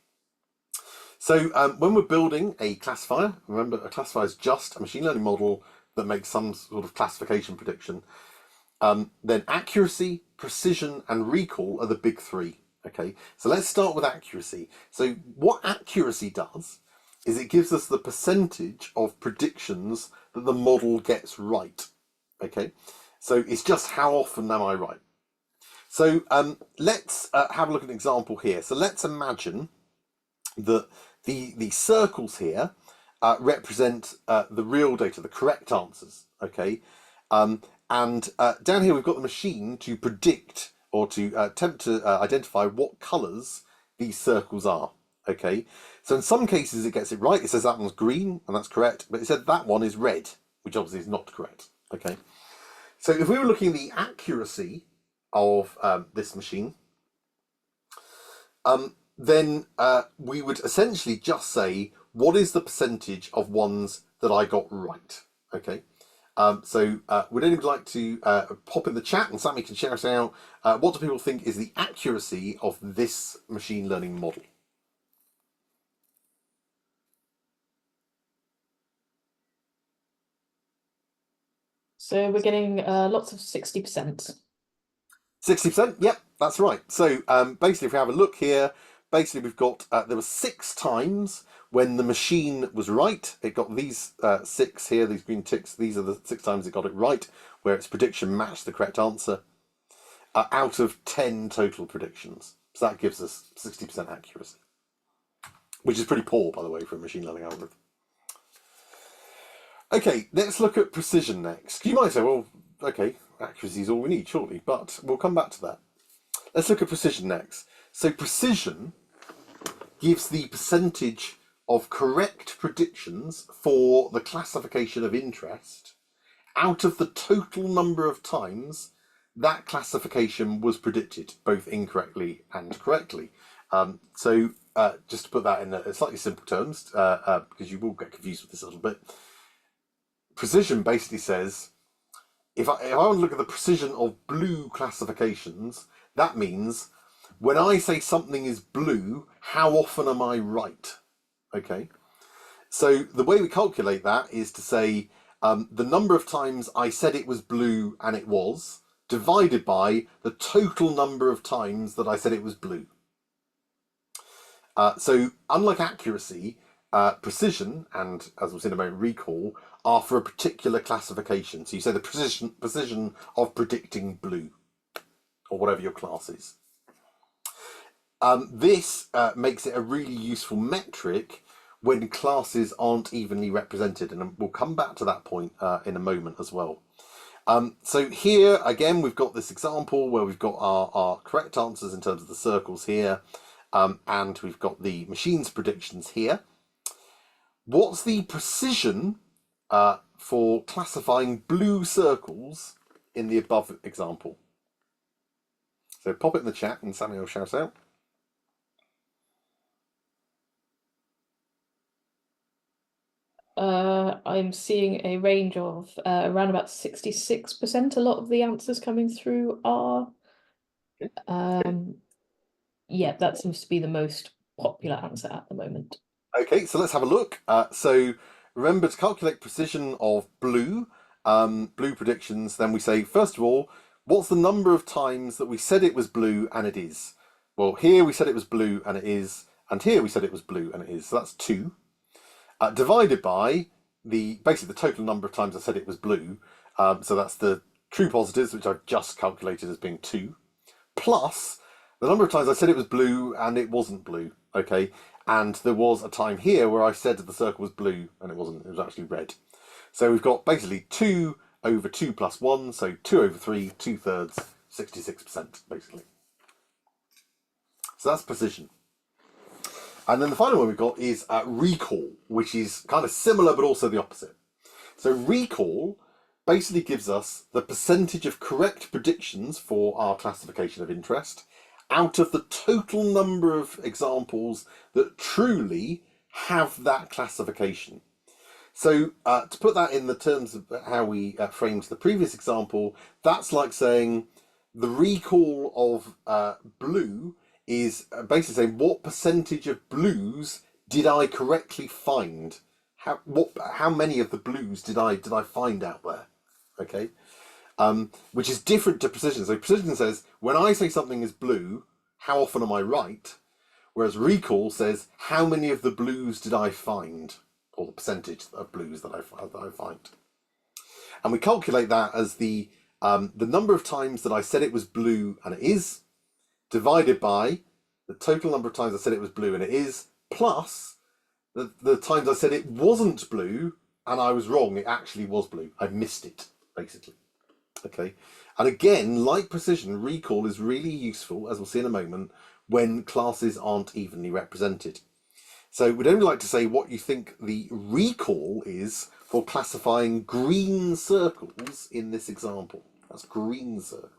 So when we're building a classifier, remember a classifier is just a machine learning model that makes some sort of classification prediction. Then accuracy, precision, and recall are the big 3. Okay, so let's start with accuracy. So what accuracy does is it gives us the percentage of predictions that the model gets right. Okay, so it's just how often am I right. So let's have a look at an example here. So let's imagine that the circles here represent the real data, the correct answers. Okay, and down here we've got the machine to predict or to attempt to identify what colours these circles are. Okay, so in some cases it gets it right. It says that one's green, and that's correct, but it said that one is red, which obviously is not correct. Okay, so if we were looking at the accuracy of this machine, then we would essentially just say, what is the percentage of ones that I got right? Okay, Would anybody like to pop in the chat, and Sammy can share us out, what do people think is the accuracy of this machine learning model? So we're getting lots of 60%. 60%? Yep, that's right. So basically, if we have a look here, basically we've got, there were 6 times when the machine was right. It got these 6 here, these green ticks. These are the 6 times it got it right, where its prediction matched the correct answer, out of 10 total predictions. So that gives us 60% accuracy, which is pretty poor, by the way, for a machine learning algorithm. Okay, let's look at precision next. You might say, well, okay, accuracy is all we need, surely, but we'll come back to that. Let's look at precision next. So precision gives the percentage of correct predictions for the classification of interest out of the total number of times that classification was predicted, both incorrectly and correctly. Just to put that in slightly simple terms, because you will get confused with this a little bit, precision basically says, if I want to look at the precision of blue classifications, that means when I say something is blue, how often am I right? Okay. So the way we calculate that is to say the number of times I said it was blue and it was, divided by the total number of times that I said it was blue. So unlike accuracy, precision and, as we'll see in a moment, recall are for a particular classification. So you say the precision of predicting blue, or whatever your class is. This makes it a really useful metric when classes aren't evenly represented, and we'll come back to that point in a moment as well. So here, again, we've got this example where we've got our correct answers in terms of the circles here, and we've got the machine's predictions here. What's the precision for classifying blue circles in the above example? So pop it in the chat and Sammy will shout out. I'm seeing a range of around about 66%. A lot of the answers coming through are, yeah, that seems to be the most popular answer at the moment. Okay, so let's have a look. So remember to calculate precision of blue, blue predictions. Then we say, first of all, what's the number of times that we said it was blue and it is? Well, here we said it was blue and it is, and here we said it was blue and it is. So that's 2. Divided by basically the total number of times I said it was blue. So that's the true positives, which I've just calculated as being 2, plus the number of times I said it was blue and it wasn't blue. Okay, and there was a time here where I said that the circle was blue and it wasn't, it was actually red. So we've got basically 2 over 2 plus 1, so 2 over 3, 2/3, 66%, basically. So that's precision. And then the final one we've got is recall, which is kind of similar but also the opposite. So recall basically gives us the percentage of correct predictions for our classification of interest out of the total number of examples that truly have that classification. So to put that in the terms of how we framed the previous example, that's like saying the recall of blue is basically saying what percentage of blues did I correctly find? How many of the blues did I find out there? Okay, which is different to precision. So precision says when I say something is blue, how often am I right? Whereas recall says how many of the blues did I find, or the percentage of blues that I find. And we calculate that as the number of times that I said it was blue and it is, divided by the total number of times I said it was blue and it is, plus the times I said it wasn't blue and I was wrong, it actually was blue. I missed it, basically. Okay, and again, like precision, recall is really useful, as we'll see in a moment, when classes aren't evenly represented. So we'd only like to say what you think the recall is for classifying green circles in this example. That's green circles.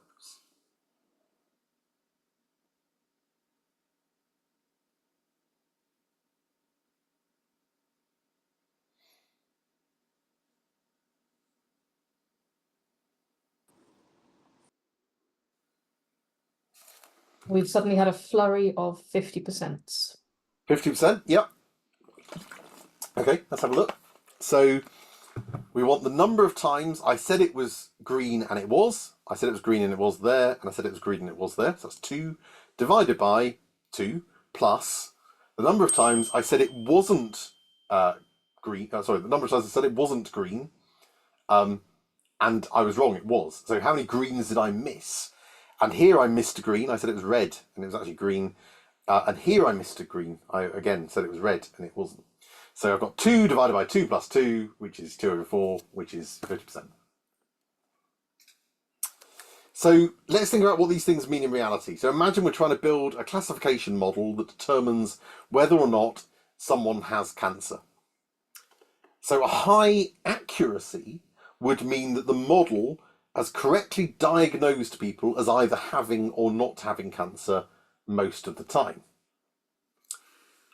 We've suddenly had a flurry of 50%. 50%, yep. Okay, let's have a look. So we want the number of times I said it was green and it was. I said it was green and it was there, and I said it was green and it was there. So that's 2 divided by 2 plus the number of times I said it wasn't green. Sorry, the number of times I said it wasn't green, and I was wrong, it was. So how many greens did I miss? And here I missed a green. I said it was red, and it was actually green. And here I missed a green. I again said it was red, and it wasn't. So I've got 2 divided by 2 plus 2, which is 2 over 4, which is 50%. So let's think about what these things mean in reality. So imagine we're trying to build a classification model that determines whether or not someone has cancer. So a high accuracy would mean that the model has correctly diagnosed people as either having or not having cancer most of the time.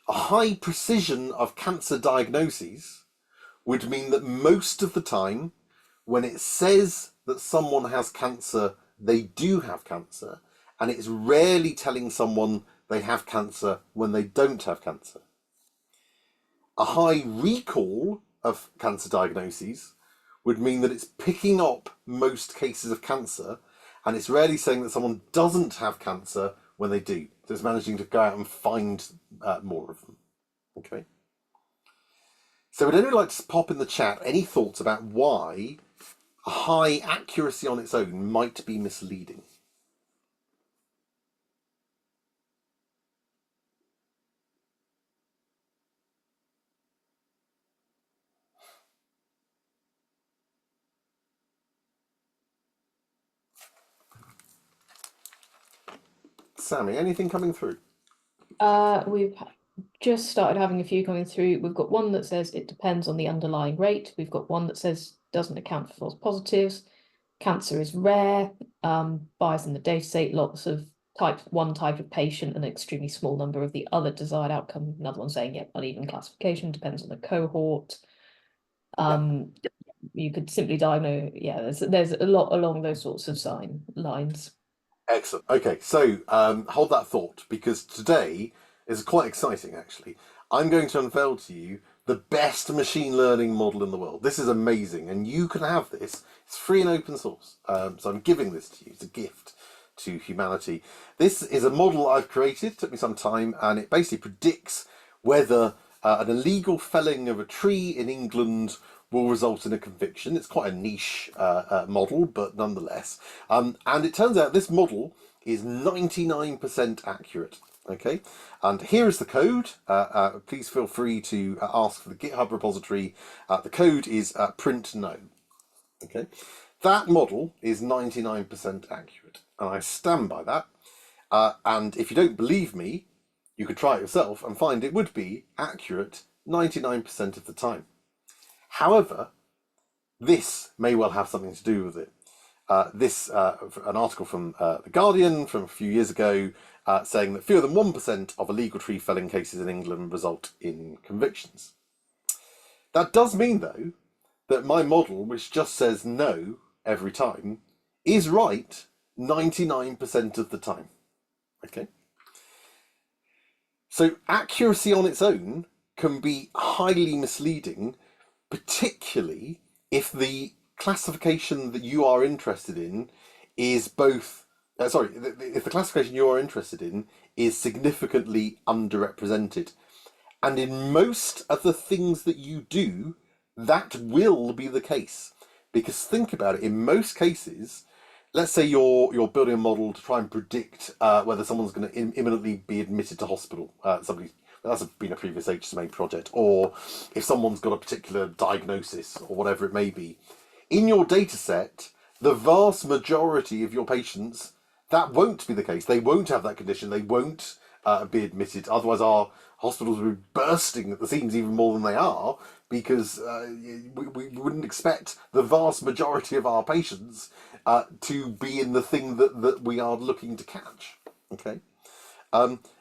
A high precision of cancer diagnoses would mean that most of the time, when it says that someone has cancer, they do have cancer, and it's rarely telling someone they have cancer when they don't have cancer. A high recall of cancer diagnoses would mean that it's picking up most cases of cancer, and it's rarely saying that someone doesn't have cancer when they do. So it's managing to go out and find more of them. Okay. So would anyone like to pop in the chat any thoughts about why a high accuracy on its own might be misleading? Sammy, anything coming through? We've just started having a few coming through. We've got one that says it depends on the underlying rate. We've got one that says doesn't account for false positives. Cancer is rare. Bias in the data set, lots of one type of patient, an extremely small number of the other desired outcome. Another one saying, yeah, uneven classification, depends on the cohort. You could simply diagnose, yeah, there's a lot along those sorts of lines. Excellent. Okay, so hold that thought, because today is quite exciting, actually. I'm going to unveil to you the best machine learning model in the world. This is amazing, and you can have this. It's free and open source, so I'm giving this to you. It's a gift to humanity. This is a model I've created. It took me some time, and it basically predicts whether an illegal felling of a tree in England will result in a conviction. It's quite a niche model, but nonetheless. And it turns out this model is 99% accurate. Okay, and here is the code. Please feel free to ask for the GitHub repository. The code is print no. Okay, that model is 99% accurate, and I stand by that. And if you don't believe me, you could try it yourself and find it would be accurate 99% of the time. However, this may well have something to do with it. An article from The Guardian from a few years ago saying that fewer than 1% of illegal tree felling cases in England result in convictions. That does mean, though, that my model, which just says no every time, is right 99% of the time. Okay? So accuracy on its own can be highly misleading, particularly if the classification that you are interested in is both if the classification you are interested in is significantly underrepresented. And in most of the things that you do, that will be the case. Because think about it, in most cases, let's say you're building a model to try and predict whether someone's going to imminently be admitted to hospital. That's been a previous HSMA project, or if someone's got a particular diagnosis or whatever it may be. In your data set, the vast majority of your patients, that won't be the case. They won't have that condition. They won't be admitted. Otherwise, our hospitals would be bursting at the seams even more than they are, because we wouldn't expect the vast majority of our patients to be in the thing that we are looking to catch. Okay?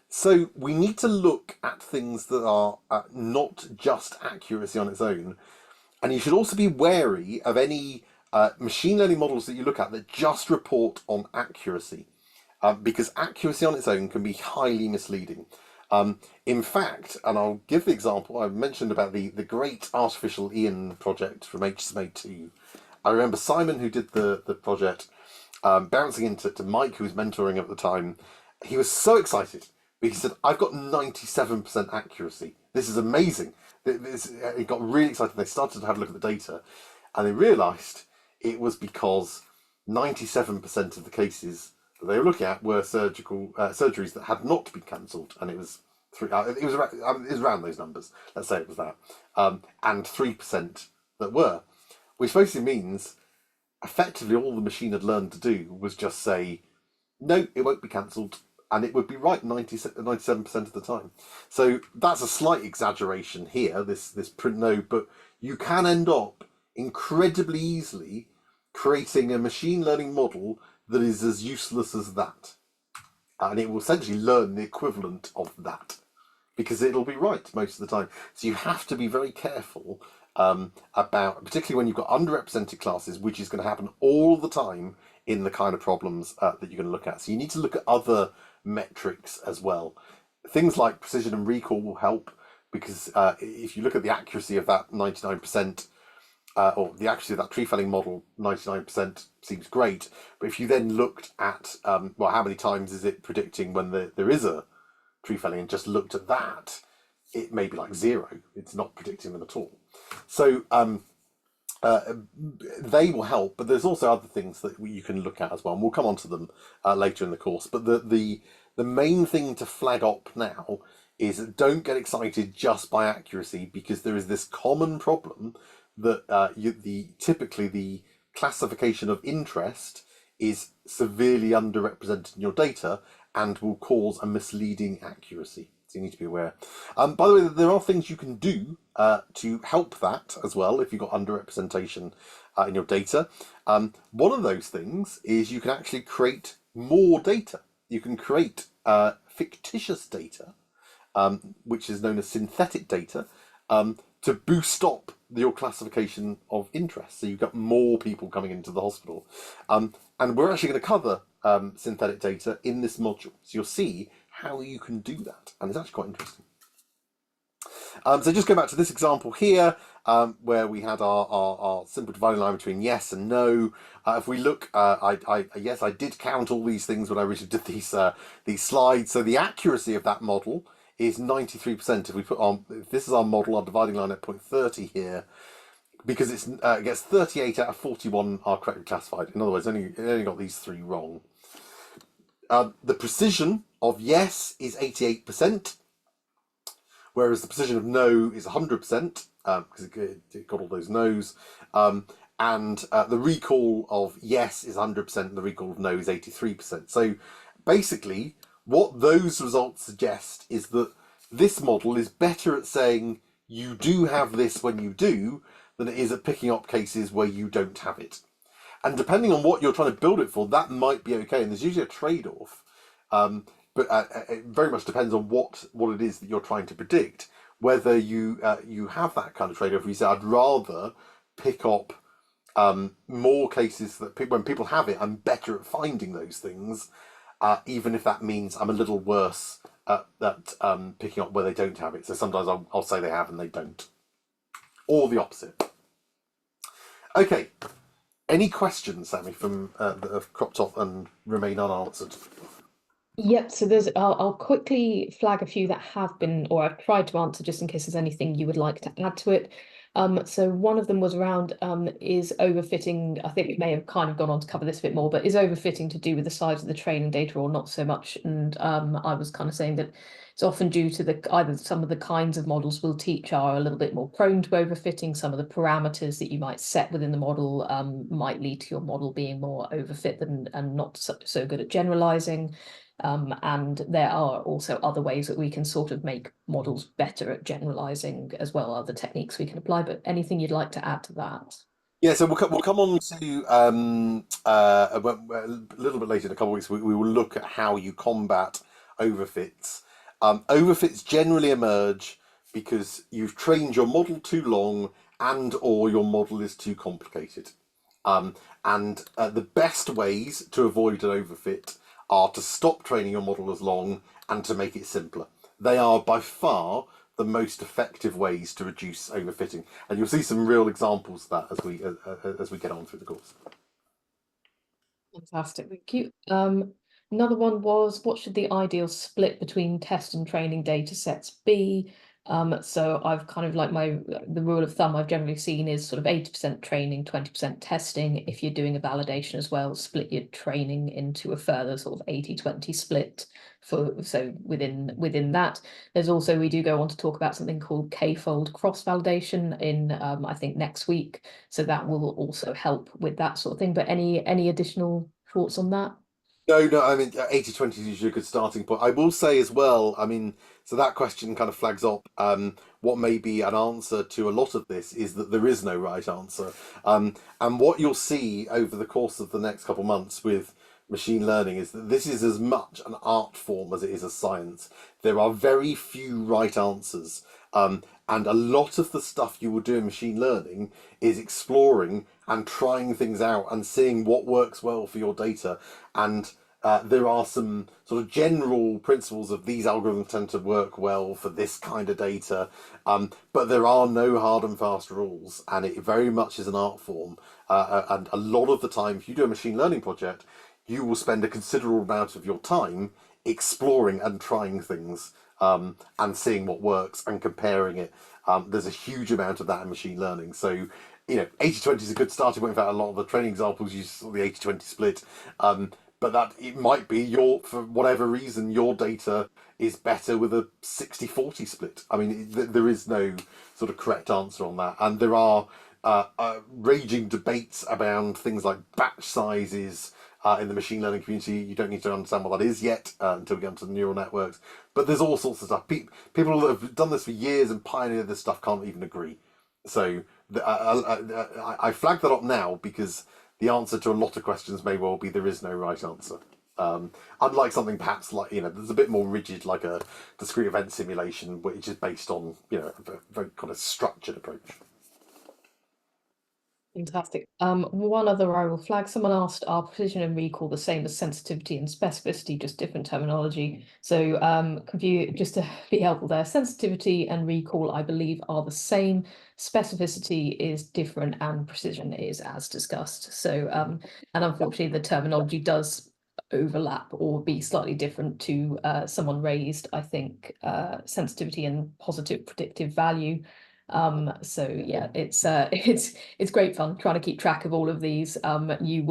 So we need to look at things that are not just accuracy on its own. And you should also be wary of any machine learning models that you look at that just report on accuracy. because accuracy on its own can be highly misleading. In fact, and I'll give the example, I mentioned about the great artificial Ian project from HSMA 2. I remember Simon, who did the project, bouncing into Mike, who was mentoring at the time. He was so excited. He said, I've got 97% accuracy. This is amazing. He got really excited. They started to have a look at the data, and they realised it was because 97% of the cases that they were looking at were surgeries that had not been cancelled, and it was around those numbers. Let's say it was that, and 3% that were, which basically means effectively all the machine had learned to do was just say, no, it won't be cancelled, and it would be right 97% of the time. So that's a slight exaggeration here, this print no, but you can end up incredibly easily creating a machine learning model that is as useless as that. And it will essentially learn the equivalent of that, because it'll be right most of the time. So you have to be very careful about, particularly when you've got underrepresented classes, which is going to happen all the time in the kind of problems that you're going to look at. So you need to look at other metrics as well. Things like precision and recall will help, because if you look at the accuracy of that 99%, or the accuracy of that tree felling model, 99% seems great. But if you then looked at, well, how many times is it predicting when there is a tree felling, and just looked at that, it may be like 0. It's not predicting them at all. So they will help, but there's also other things that you can look at as well, and we'll come on to them later in the course. But the main thing to flag up now is don't get excited just by accuracy, because there is this common problem that typically the classification of interest is severely underrepresented in your data and will cause a misleading accuracy. So you need to be aware. By the way, there are things you can do to help that as well if you've got underrepresentation in your data. One of those things is you can actually create more data. You can create fictitious data, which is known as synthetic data, to boost up your classification of interest. So you've got more people coming into the hospital. And we're actually going to cover synthetic data in this module. So you'll see how you can do that. And it's actually quite interesting. So just go back to this example here, where we had our simple dividing line between yes and no. If we look, yes, I did count all these things when I originally did these slides. So the accuracy of that model is 93%. If we put on, if this is our model, our dividing line at 0.30 here, because it gets 38 out of 41 are correctly classified. In other words, it only got these 3 wrong. The precision of yes is 88%, whereas the precision of no is 100%, because it got all those no's. And the recall of yes is 100%, and the recall of no is 83%. So basically, what those results suggest is that this model is better at saying you do have this when you do than it is at picking up cases where you don't have it. And depending on what you're trying to build it for, that might be okay. And there's usually a trade-off. But it very much depends on what it is that you're trying to predict. Whether you have that kind of trade-off, where you say, I'd rather pick up more cases that when people have it, I'm better at finding those things, even if that means I'm a little worse at picking up where they don't have it. So sometimes I'll say they have and they don't. Or the opposite. Okay. Any questions, Sammy, from that have cropped up and remain unanswered? Yep, so I'll quickly flag a few that have been, or I've tried to answer, just in case there's anything you would like to add to it. So one of them was around, is overfitting, I think we may have kind of gone on to cover this a bit more, but is overfitting to do with the size of the training data or not so much? And I was kind of saying that it's often due to either some of the kinds of models we'll teach are a little bit more prone to overfitting. Some of the parameters that you might set within the model might lead to your model being more overfit and not so good at generalizing. And there are also other ways that we can sort of make models better at generalizing as well, other techniques we can apply. But anything you'd like to add to that? Yeah, so we'll come on to a little bit later in a couple of weeks. We will look at how you combat overfits. Overfits generally emerge because you've trained your model too long or your model is too complicated. And the best ways to avoid an overfit are to stop training your model as long and to make it simpler. They are by far the most effective ways to reduce overfitting, and you'll see some real examples of that as we get on through the course. Fantastic, thank you. Another one was, what should the ideal split between test and training data sets be? So I've kind of like the rule of thumb I've generally seen is sort of 80% training, 20% testing. If you're doing a validation as well, split your training into a further sort of 80-20 split. So within that, there's also, we do go on to talk about something called K-fold cross-validation in I think next week. So that will also help with that sort of thing. But any additional thoughts on that? No, I mean, 80-20 is usually a good starting point. I will say as well, I mean, so that question kind of flags up what may be an answer to a lot of this is that there is no right answer. And what you'll see over the course of the next couple of months with machine learning is that this is as much an art form as it is a science. There are very few right answers. And a lot of the stuff you will do in machine learning is exploring and trying things out and seeing what works well for your data. And there are some sort of general principles of these algorithms tend to work well for this kind of data, but there are no hard and fast rules, and it very much is an art form. And a lot of the time, if you do a machine learning project, you will spend a considerable amount of your time exploring and trying things and seeing what works and comparing it. There's a huge amount of that in machine learning. So, 80-20 is a good starting point. In fact, a lot of the training examples use the 80-20 split. But that it might be for whatever reason, your data is better with a 60-40 split. I mean, there is no sort of correct answer on that. And there are raging debates around things like batch sizes in the machine learning community. You don't need to understand what that is yet until we get into the neural networks. But there's all sorts of stuff. People that have done this for years and pioneered this stuff can't even agree. So I flag that up now because the answer to a lot of questions may well be there is no right answer. Unlike something perhaps like, there's a bit more rigid, like a discrete event simulation, which is based on, a very kind of structured approach. Fantastic. One other I will flag. Someone asked, are precision and recall the same as sensitivity and specificity, just different terminology? So just to be helpful there, sensitivity and recall, I believe, are the same. Specificity is different and precision is as discussed. So, and unfortunately, the terminology does overlap or be slightly different to someone raised, I think, sensitivity and positive predictive value. So yeah, it's great fun trying to keep track of all of these. You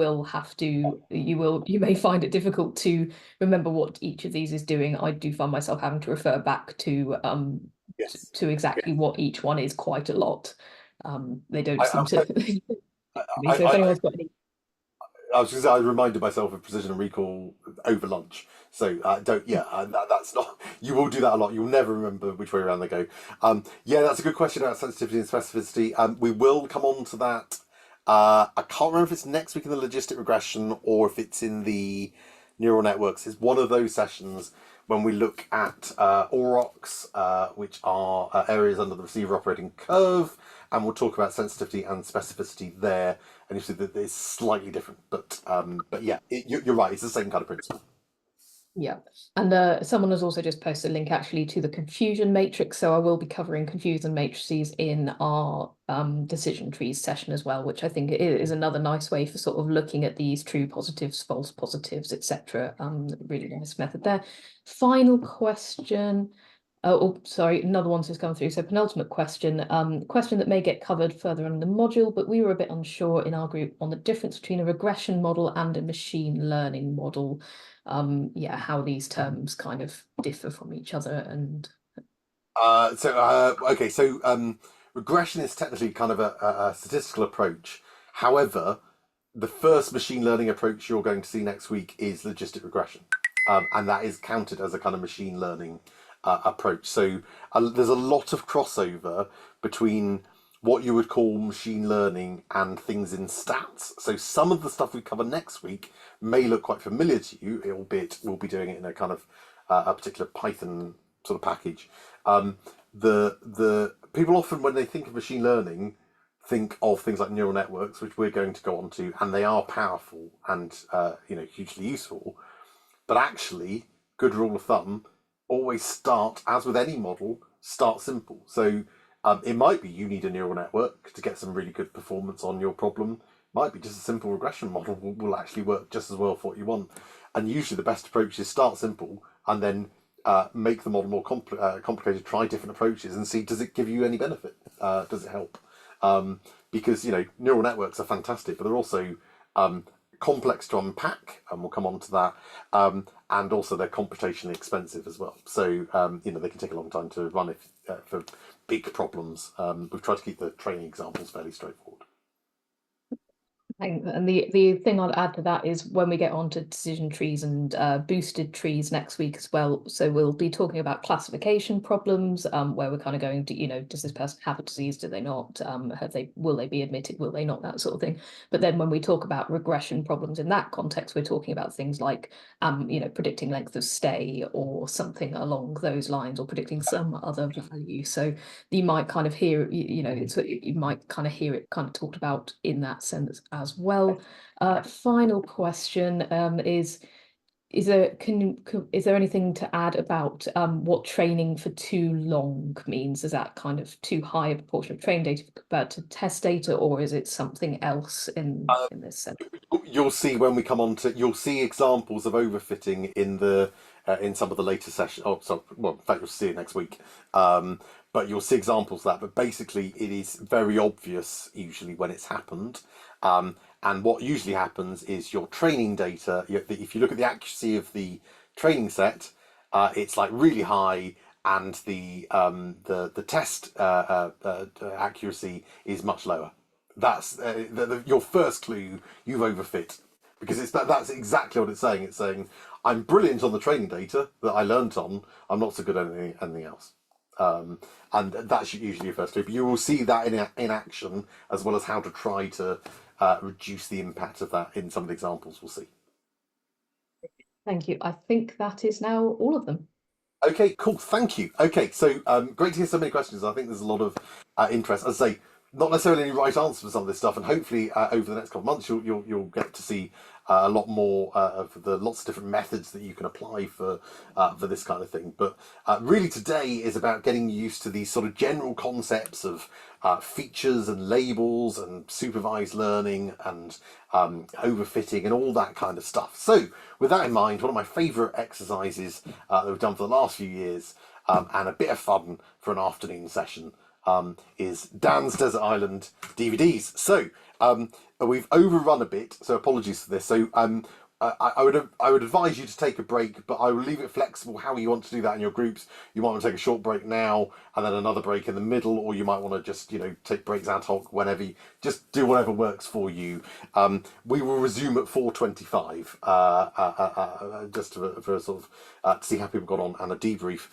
may find it difficult to remember what each of these is doing. I do find myself having to refer back to Yes. to exactly what each one is quite a lot. They don't seem to. So if anyone's got any. I was going to say, I reminded myself of precision and recall over lunch. So that's not, you will do that a lot. You'll never remember which way around they go. That's a good question about sensitivity and specificity. We will come on to that. I can't remember if it's next week in the logistic regression or if it's in the neural networks. It's one of those sessions when we look at aurochs, which are areas under the receiver operating curve, and we'll talk about sensitivity and specificity there. And you see that it's slightly different, but yeah, you're right. It's the same kind of principle. Yeah, and someone has also just posted a link actually to the confusion matrix. So I will be covering confusion matrices in our decision trees session as well, which I think is another nice way for sort of looking at these true positives, false positives, etc. Really nice method there. Final question. Oh, sorry, another one's just come through. So penultimate question, question that may get covered further in the module, but we were a bit unsure in our group on the difference between a regression model and a machine learning model. How these terms kind of differ from each other and. Regression is technically kind of a statistical approach. However, the first machine learning approach you're going to see next week is logistic regression, and that is counted as a kind of machine learning approach. So there's a lot of crossover between what you would call machine learning and things in stats. So some of the stuff we cover next week may look quite familiar to you, albeit we'll be doing it in a kind of a particular Python sort of package. The people often, when they think of machine learning, think of things like neural networks, which we're going to go on to, and they are powerful and hugely useful. But actually, good rule of thumb, always start, as with any model, start simple. So it might be you need a neural network to get some really good performance on your problem. Might be just a simple regression model will actually work just as well for what you want. And usually the best approach is start simple and then make the model more complicated, try different approaches and see, does it give you any benefit? Does it help? Because, neural networks are fantastic, but they're also complex to unpack, and we'll come on to that. And also they're computationally expensive as well. So, they can take a long time to run for big problems. We've tried to keep the training examples fairly straightforward. And the thing I'd add to that is when we get on to decision trees and boosted trees next week as well. So we'll be talking about classification problems, where we're kind of going to, does this person have a disease? Do they not? Will they be admitted? Will they not? That sort of thing. But then when we talk about regression problems in that context, we're talking about things like, predicting length of stay or something along those lines, or predicting some other value. So you might kind of hear, you might kind of hear it kind of talked about in that sense as well. Final question is there anything to add about what training for too long means? Is that kind of too high a proportion of training data compared to test data, or is it something else in this sense? You'll see when we come on to, you'll see examples of overfitting in some of the later sessions. Oh, so well, in fact, you'll see it next week. But you'll see examples of that. But basically, it is very obvious usually when it's happened. And what usually happens is your training data. If you look at the accuracy of the training set, it's like really high, and the test accuracy is much lower. That's your first clue. You've overfit, because that's exactly what it's saying. It's saying I'm brilliant on the training data that I learnt on. I'm not so good at anything else. And that's usually your first clue. But you will see that in action, as well as how to try to reduce the impact of that in some of the examples we'll see. Thank you. I think that is now all of them. Okay, cool. Thank you. Okay, so great to hear so many questions. I think there's a lot of interest. As I say, not necessarily any right answers for some of this stuff, and hopefully over the next couple of months you'll get to see a lot more of the lots of different methods that you can apply for this kind of thing. But really today is about getting used to these sort of general concepts of features and labels and supervised learning and overfitting and all that kind of stuff. So with that in mind, one of my favourite exercises that we've done for the last few years, and a bit of fun for an afternoon session, is Dan's Desert Island DVDs. So we've overrun a bit, so apologies for this. So I would advise you to take a break, but I will leave it flexible how you want to do that in your groups. You might want to take a short break now and then another break in the middle, or you might want to just take breaks ad hoc whenever. Just do whatever works for you. We will resume at 4:25 just for sort of to see how people got on and a debrief.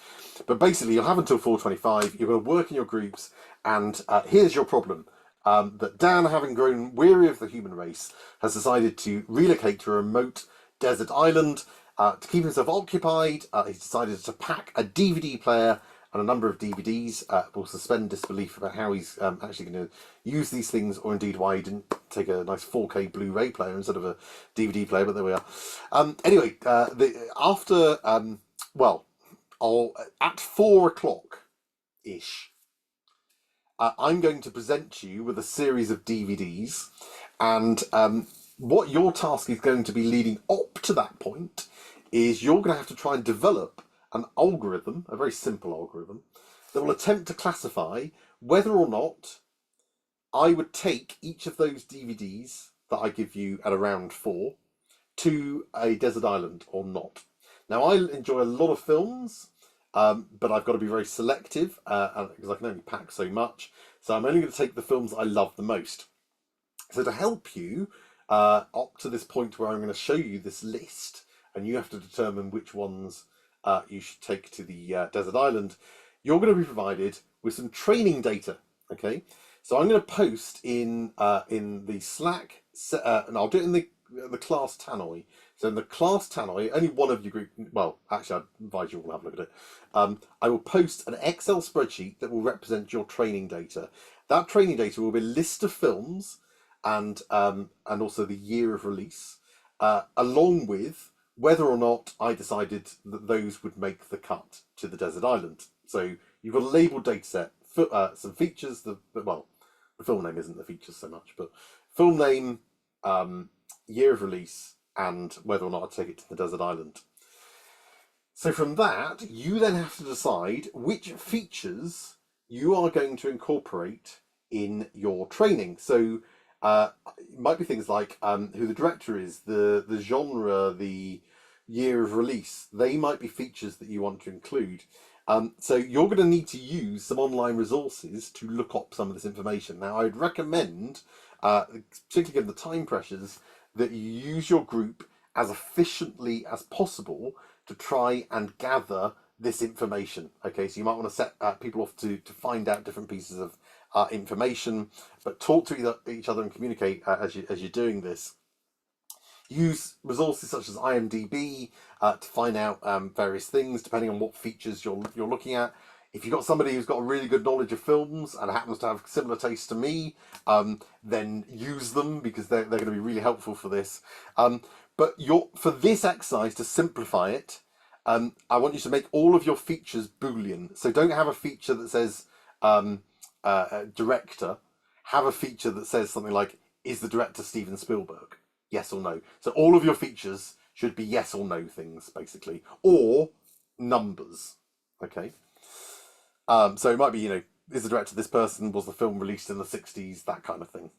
But basically, you'll have until 4:25. You're going to work in your groups, and here's your problem. That Dan, having grown weary of the human race, has decided to relocate to a remote desert island to keep himself occupied. He's decided to pack a DVD player and a number of DVDs. We'll suspend disbelief about how he's actually going to use these things, or indeed why he didn't take a nice 4K Blu-ray player instead of a DVD player, but there we are. Anyway, after, at 4 o'clock-ish, I'm going to present to you with a series of DVDs, and what your task is going to be leading up to that point is you're going to have to try and develop an algorithm, a very simple algorithm, that will attempt to classify whether or not I would take each of those DVDs that I give you at around 4 to a desert island or not. Now, I enjoy a lot of films, but I've got to be very selective because I can only pack so much. So I'm only going to take the films I love the most. So to help you up to this point where I'm going to show you this list, and you have to determine which ones you should take to the desert island, you're going to be provided with some training data. Okay, so I'm going to post in the Slack, and I'll do it in the class tannoy. So in the class tannoy, only one of your group, well, actually I'd advise you all to have a look at it. I will post an Excel spreadsheet that will represent your training data. That training data will be a list of films and also the year of release, along with whether or not I decided that those would make the cut to the desert island. So you've got a labeled data set, some features, the film name isn't the features so much, but film name, year of release, and whether or not I take it to the desert island. So from that, you then have to decide which features you are going to incorporate in your training. So it might be things like who the director is, the genre, the year of release. They might be features that you want to include. So you're going to need to use some online resources to look up some of this information. Now, I'd recommend, particularly given the time pressures, that you use your group as efficiently as possible to try and gather this information. Okay, so you might want to set people off to find out different pieces of information, but talk to each other and communicate as you're doing this. Use resources such as IMDb to find out various things depending on what features you're looking at. If you've got somebody who's got a really good knowledge of films and happens to have similar tastes to me, then use them, because they're going to be really helpful for this. But for this exercise, to simplify it, I want you to make all of your features Boolean. So don't have a feature that says director. Have a feature that says something like, is the director Steven Spielberg? Yes or no. So all of your features should be yes or no things, basically, or numbers. Okay. So it might be, is the director this person? Was the film released in the 60s? That kind of thing.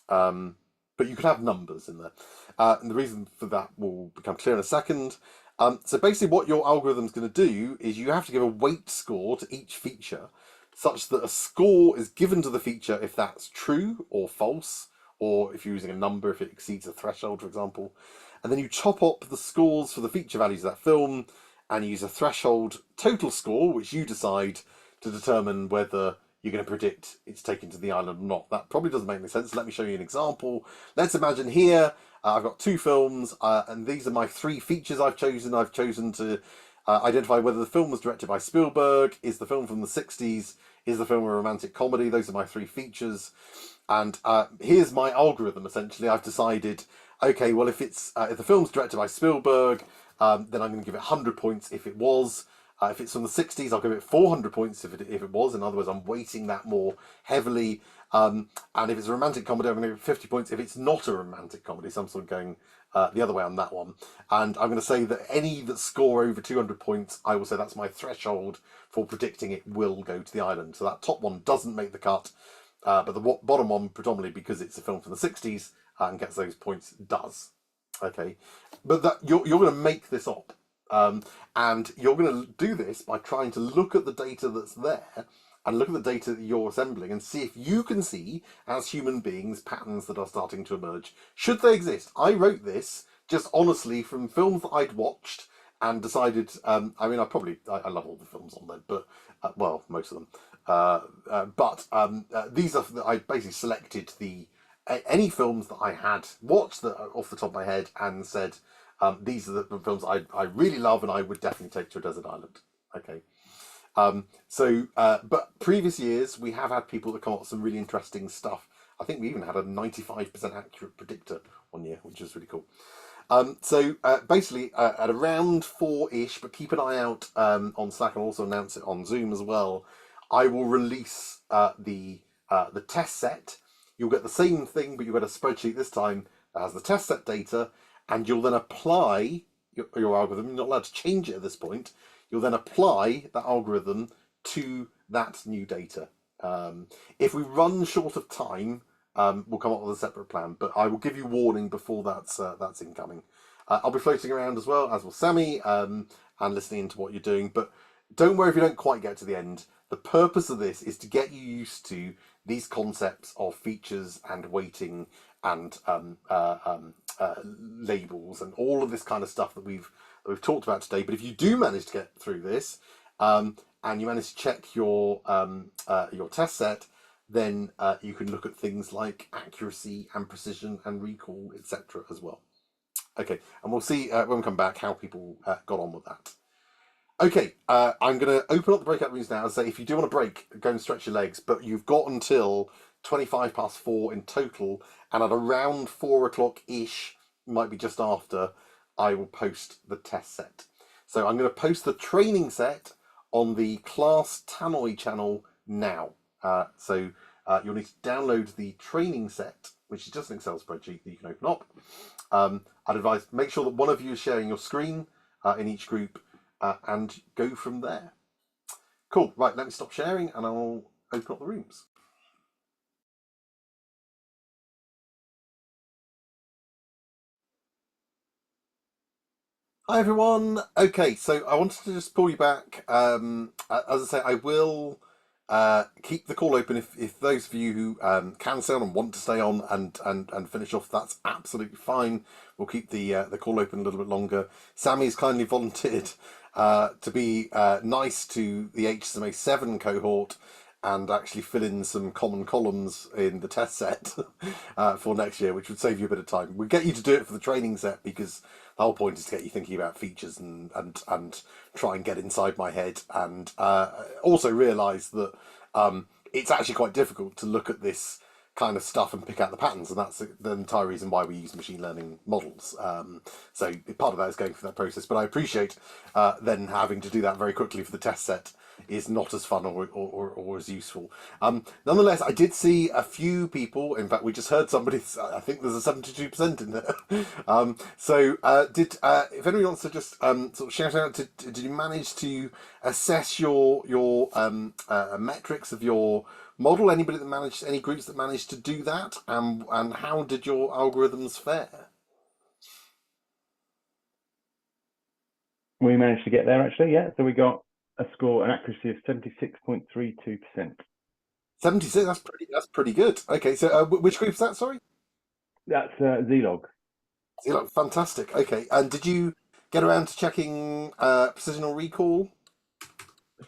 But you could have numbers in there. And the reason for that will become clear in a second. So basically what your algorithm is going to do is you have to give a weight score to each feature, such that a score is given to the feature if that's true or false, or if you're using a number, if it exceeds a threshold, for example. And then you chop up the scores for the feature values of that film and use a threshold total score, which you decide to determine whether you're going to predict it's taken to the island or not. That probably doesn't make any sense. Let me show you an example. Let's imagine here I've got two films, and these are my three features I've chosen. I've chosen to identify whether the film was directed by Spielberg, is the film from the 60s, is the film a romantic comedy. Those are my three features. And here's my algorithm, essentially. I've decided, okay, well, if the film's directed by Spielberg, then I'm going to give it 100 points if it was. If it's from the 60s, I'll give it 400 points if it was. In other words, I'm weighting that more heavily. And if it's a romantic comedy, I'm going to give it 50 points if it's not a romantic comedy. So I'm sort of going the other way on that one. And I'm going to say that any that score over 200 points, I will say that's my threshold for predicting it will go to the island. So that top one doesn't make the cut, but the bottom one, predominantly because it's a film from the 60s and gets those points, does. Okay, but you're going to make this up. And you're going to do this by trying to look at the data that's there and look at the data that you're assembling and see if you can see, as human beings, patterns that are starting to emerge. Should they exist? I wrote this just honestly from films that I'd watched and decided, I love all the films on there, but, well, most of them. These are, I basically selected any films that I had watched that off the top of my head and said, these are the films I really love and I would definitely take to a desert island. Okay. But previous years, we have had people that come up with some really interesting stuff. I think we even had a 95% accurate predictor one year, which is really cool. Basically, at around 4-ish, but keep an eye out on Slack and also announce it on Zoom as well, I will release the test set. You'll get the same thing, but you'll get a spreadsheet this time that has the test set data, and you'll then apply your algorithm. You're not allowed to change it at this point. You'll then apply that algorithm to that new data. If we run short of time, we'll come up with a separate plan, but I will give you warning before that's incoming. I'll be floating around as well, as will Sammy, and listening into what you're doing, but don't worry if you don't quite get to the end. The purpose of this is to get you used to these concepts of features and weighting and labels and all of this kind of stuff that we've talked about today. But if you do manage to get through this and you manage to check your test set, then you can look at things like accuracy and precision and recall, etc. as well. Okay, and we'll see when we come back how people got on with that. Okay, I'm going to open up the breakout rooms now and say if you do want to break, go and stretch your legs, but you've got until 4:25 in total, and at around 4 o'clock-ish, might be just after, I will post the test set. So I'm going to post the training set on the class Tannoy channel now. You'll need to download the training set, which is just an Excel spreadsheet that you can open up. I'd advise make sure that one of you is sharing your screen in each group and go from there. Cool. Right, let me stop sharing and I'll open up the rooms. Hi everyone. Okay, so I wanted to just pull you back. As I say, I will keep the call open if those of you who can stay on and want to stay on and finish off. That's absolutely fine. We'll keep the call open a little bit longer. Sammy's kindly volunteered to be nice to the HSMA 7 cohort and actually fill in some common columns in the test set for next year, which would save you a bit of time. We'd get you to do it for the training set because the whole point is to get you thinking about features and try and get inside my head, and also realise that it's actually quite difficult to look at this kind of stuff and pick out the patterns, and that's the entire reason why we use machine learning models. So part of that is going through that process, but I appreciate then having to do that very quickly for the test set is not as fun or as useful. Nonetheless, I did see a few people. In fact, we just heard somebody. I think there's a 72% in there. If anyone wants to just sort of shout out, did you manage to assess your metrics of your model? Anybody that managed, any groups that managed to do that, and how did your algorithms fare? We managed to get there actually, yeah. So we got a score, an accuracy of 76.32%. 76. That's pretty good. Okay, so which group is that? Sorry. That's Zlog. Zlog, fantastic. Okay, and did you get around to checking precisional recall?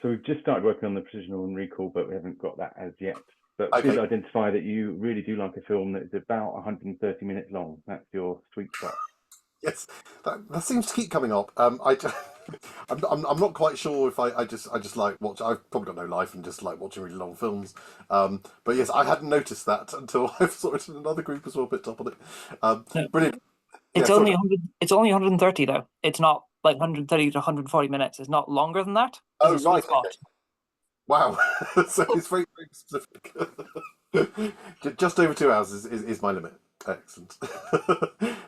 So we've just started working on the precisional and recall, but we haven't got that as yet. But Okay. did identify that you really do like a film that is about 130 minutes long. That's your sweet spot. Yes, that seems to keep coming up. I'm not quite sure if I just like watch. I've probably got no life and just like watching really long films. But yes, I hadn't noticed that until I've sort of in another group as well picked up on it. No. Brilliant. It's Yeah, only sorry. 100. It's only 130 though. It's not like 130 to 140 minutes. It's not longer than that. Oh, There's a sweet right, spot. okay. Wow. So it's very, very specific. Just over 2 hours is my limit. Excellent.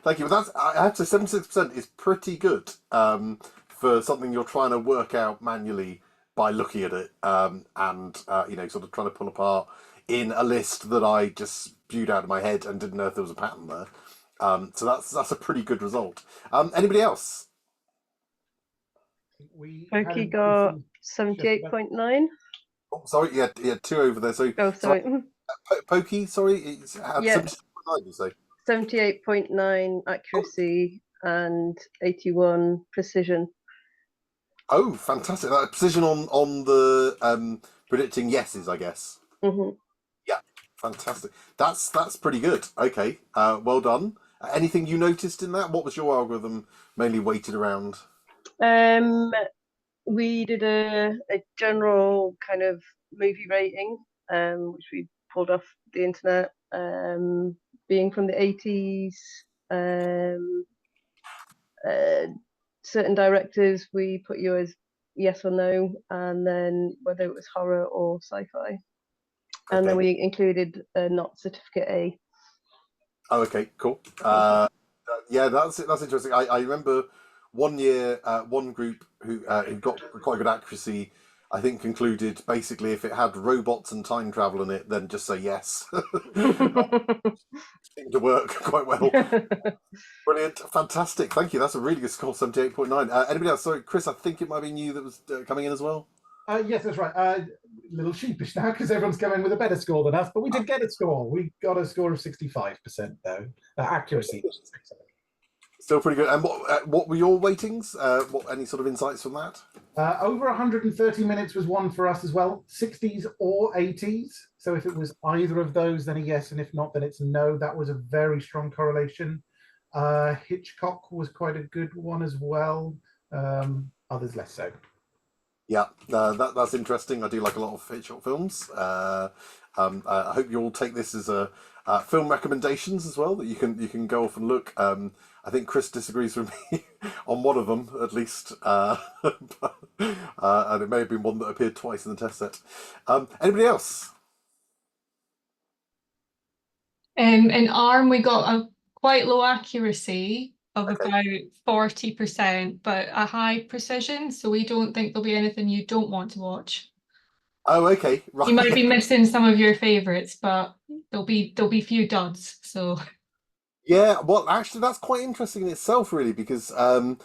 Thank you. But that's, I have to say, 76% is pretty good for something you're trying to work out manually by looking at it and sort of trying to pull apart in a list that I just spewed out of my head and didn't know if there was a pattern there. So that's a pretty good result. Anybody else? Pokey got 78.9. Oh, sorry, yeah, 2 over there. So Oh, sorry. Pokey, sorry, it's had Yeah. 79, you say? 78.9 accuracy and 81 precision. Oh, fantastic! That precision on the predicting yeses, I guess. Mm-hmm. Yeah, fantastic. That's pretty good. Okay, well done. Anything you noticed in that? What was your algorithm mainly weighted around? We did a general kind of movie rating, which we pulled off the internet, being from the 80s. Certain directors we put you as yes or no, and then whether it was horror or sci-fi. And then we included a not certificate A. Oh, okay, cool. Yeah, that's interesting. I remember one year, one group who got quite good accuracy, I think concluded basically if it had robots and time travel in it, then just say yes. Seemed to work quite well. Brilliant, fantastic. Thank you. That's a really good score, 78.9. Anybody else? Sorry, Chris, I think it might be you that was coming in as well. Yes, that's right. A little sheepish now because everyone's going with a better score than us, but we did get a score. We got a score of 65% though. Accuracy. Still pretty good. And what were your weightings? Any sort of insights from that? Over 130 minutes was one for us as well. 60s or 80s. So if it was either of those, then a yes, and if not, then it's a no. That was a very strong correlation. Hitchcock was quite a good one as well. Others less so. Yeah, that's interesting. I do like a lot of hit short films. I hope you all take this as a film recommendations as well that you can go off and look. I think Chris disagrees with me on one of them at least, and it may have been one that appeared twice in the test set. Anybody else? In ARM, we got a quite low accuracy of Okay. about 40%, but a high precision. So we don't think there'll be anything you don't want to watch. Oh, okay, right. You might be missing some of your favorites, but there'll be few duds. So Yeah, well, actually, that's quite interesting in itself, really, because so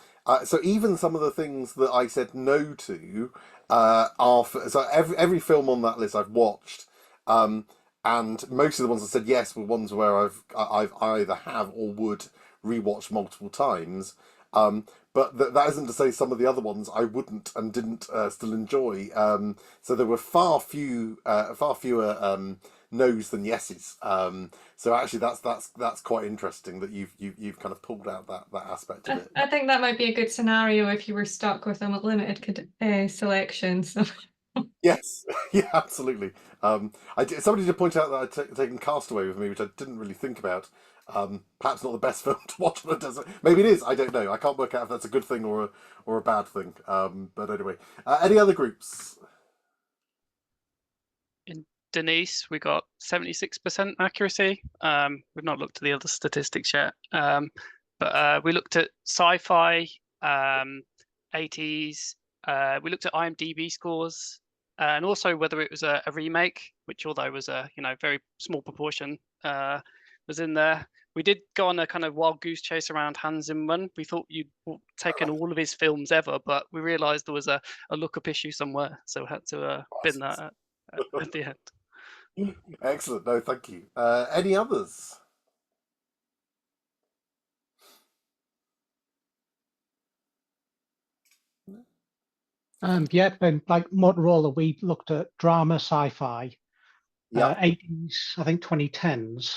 even some of the things that I said no to so every film on that list I've watched, um, and most of the ones I said yes were ones where I've either have or would rewatch multiple times. But that isn't to say some of the other ones I wouldn't and didn't still enjoy. So there were far fewer no's than yeses. So actually, that's quite interesting that you've kind of pulled out that aspect of it. I think that might be a good scenario if you were stuck with a limited selection. So Yes, yeah, absolutely. Somebody did point out that I'd taken Castaway with me, which I didn't really think about. Perhaps not the best film to watch on a desert. Maybe it is. I don't know. I can't work out if that's a good thing or a bad thing. But anyway, any other groups? In Denise, we got 76% accuracy. We've not looked at the other statistics yet, but we looked at sci-fi, 80s. We looked at IMDb scores, and also whether it was a remake, which although was a very small proportion, was in there. We did go on a kind of wild goose chase around Hans Zimmer. We thought you'd taken all of his films ever, but we realised there was a lookup issue somewhere, so we had to bin that at the end. Excellent. No, thank you. Any others? Yeah, and like Motorola, we looked at drama, sci-fi, Yeah. 80s, I think 2010s.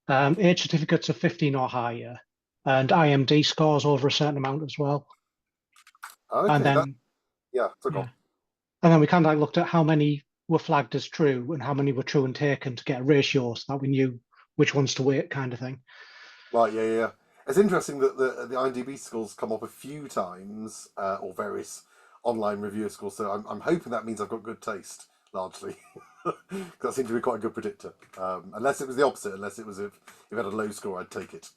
Age certificates of 15 or higher, and IMD scores over a certain amount as well. Okay. And then, yeah. and then we kind of like looked at how many were flagged as true and how many were true and taken to get a ratio so that we knew which ones to weight, kind of thing. Right. Yeah. It's interesting that the IMDb scores come up a few times, or various online reviewer scores. So I'm hoping that means I've got good taste, largely. Because that seemed to be quite a good predictor. Unless it was the opposite. Unless it was if it had a low score, I'd take it.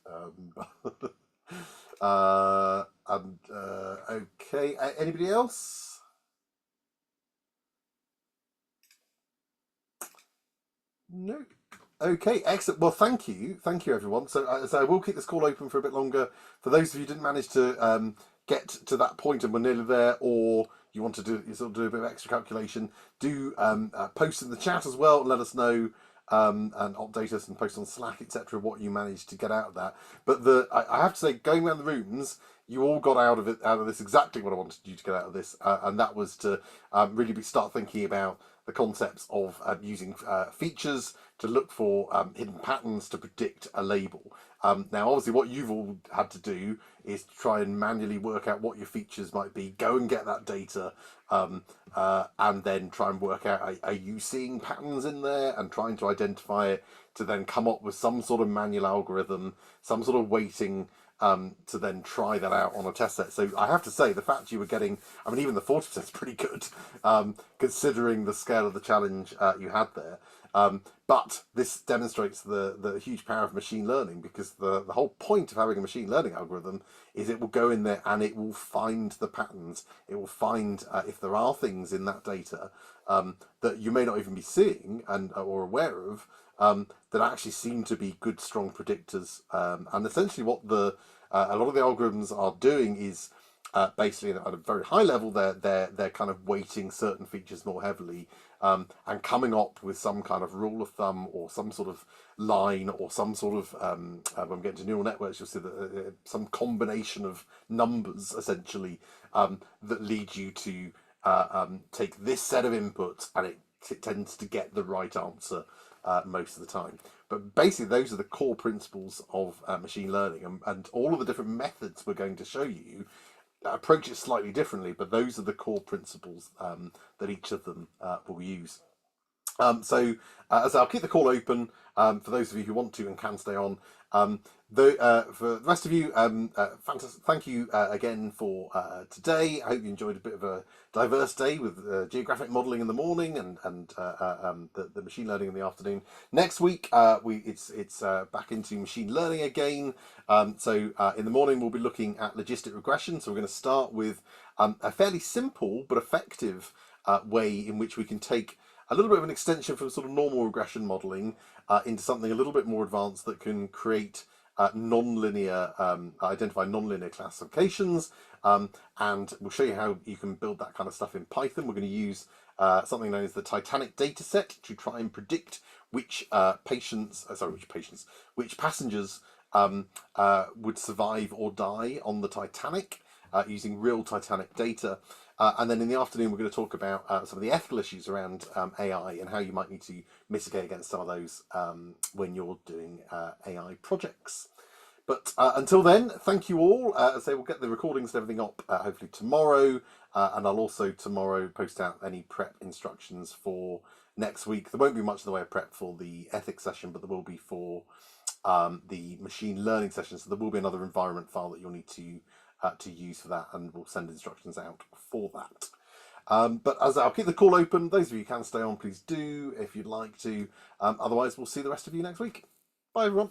Okay. Anybody else? No. Okay, excellent. Well, thank you, everyone. So I will keep this call open for a bit longer. For those of you who didn't manage to get to that point and we're nearly there, or you want to do a bit of extra calculation, do post in the chat as well and let us know, and update us and post on Slack, etc. what you managed to get out of that. But I have to say, going around the rooms, you all got out of this exactly what I wanted you to get out of this, and that was to really start thinking about the concepts of using features to look for hidden patterns to predict a label. Now, obviously, what you've all had to do is to try and manually work out what your features might be, go and get that data, and then try and work out, are you seeing patterns in there, and trying to identify it to then come up with some sort of manual algorithm, some sort of weighting to then try that out on a test set. So I have to say, the fact you were getting, I mean, even the 40% is pretty good, considering the scale of the challenge you had there. But this demonstrates the huge power of machine learning, because the whole point of having a machine learning algorithm is it will go in there and it will find the patterns. It will find if there are things in that data that you may not even be seeing or aware of, that actually seem to be good, strong predictors. And essentially what a lot of the algorithms are doing is basically at a very high level, they're kind of weighting certain features more heavily, and coming up with some kind of rule of thumb or some sort of line or some sort of when we get into neural networks, you'll see that some combination of numbers essentially that lead you to take this set of inputs, and it tends to get the right answer most of the time. But basically, those are the core principles of machine learning, and all of the different methods we're going to show you approach it slightly differently, but those are the core principles that each of them will use. So as I'll keep the call open for those of you who want to and can stay on. For the rest of you, fantastic. Thank you again for today. I hope you enjoyed a bit of a diverse day with geographic modelling in the morning and the machine learning in the afternoon. Next week, it's back into machine learning again. So in the morning, we'll be looking at logistic regression. So we're going to start with a fairly simple but effective way in which we can take a little bit of an extension from sort of normal regression modelling into something a little bit more advanced that can create identify non-linear classifications, and we'll show you how you can build that kind of stuff in Python. We're going to use something known as the Titanic dataset to try and predict which passengers would survive or die on the Titanic using real Titanic data. And then in the afternoon, we're going to talk about some of the ethical issues around AI and how you might need to mitigate against some of those when you're doing AI projects. But until then, thank you all. As I say, we'll get the recordings and everything up hopefully tomorrow. And I'll also tomorrow post out any prep instructions for next week. There won't be much in the way of prep for the ethics session, but there will be for the machine learning session. So there will be another environment file that you'll need to use for that, and we'll send instructions out for that. But as I'll keep the call open, those of you who can stay on, please do if you'd like to. Otherwise, we'll see the rest of you next week. Bye, everyone.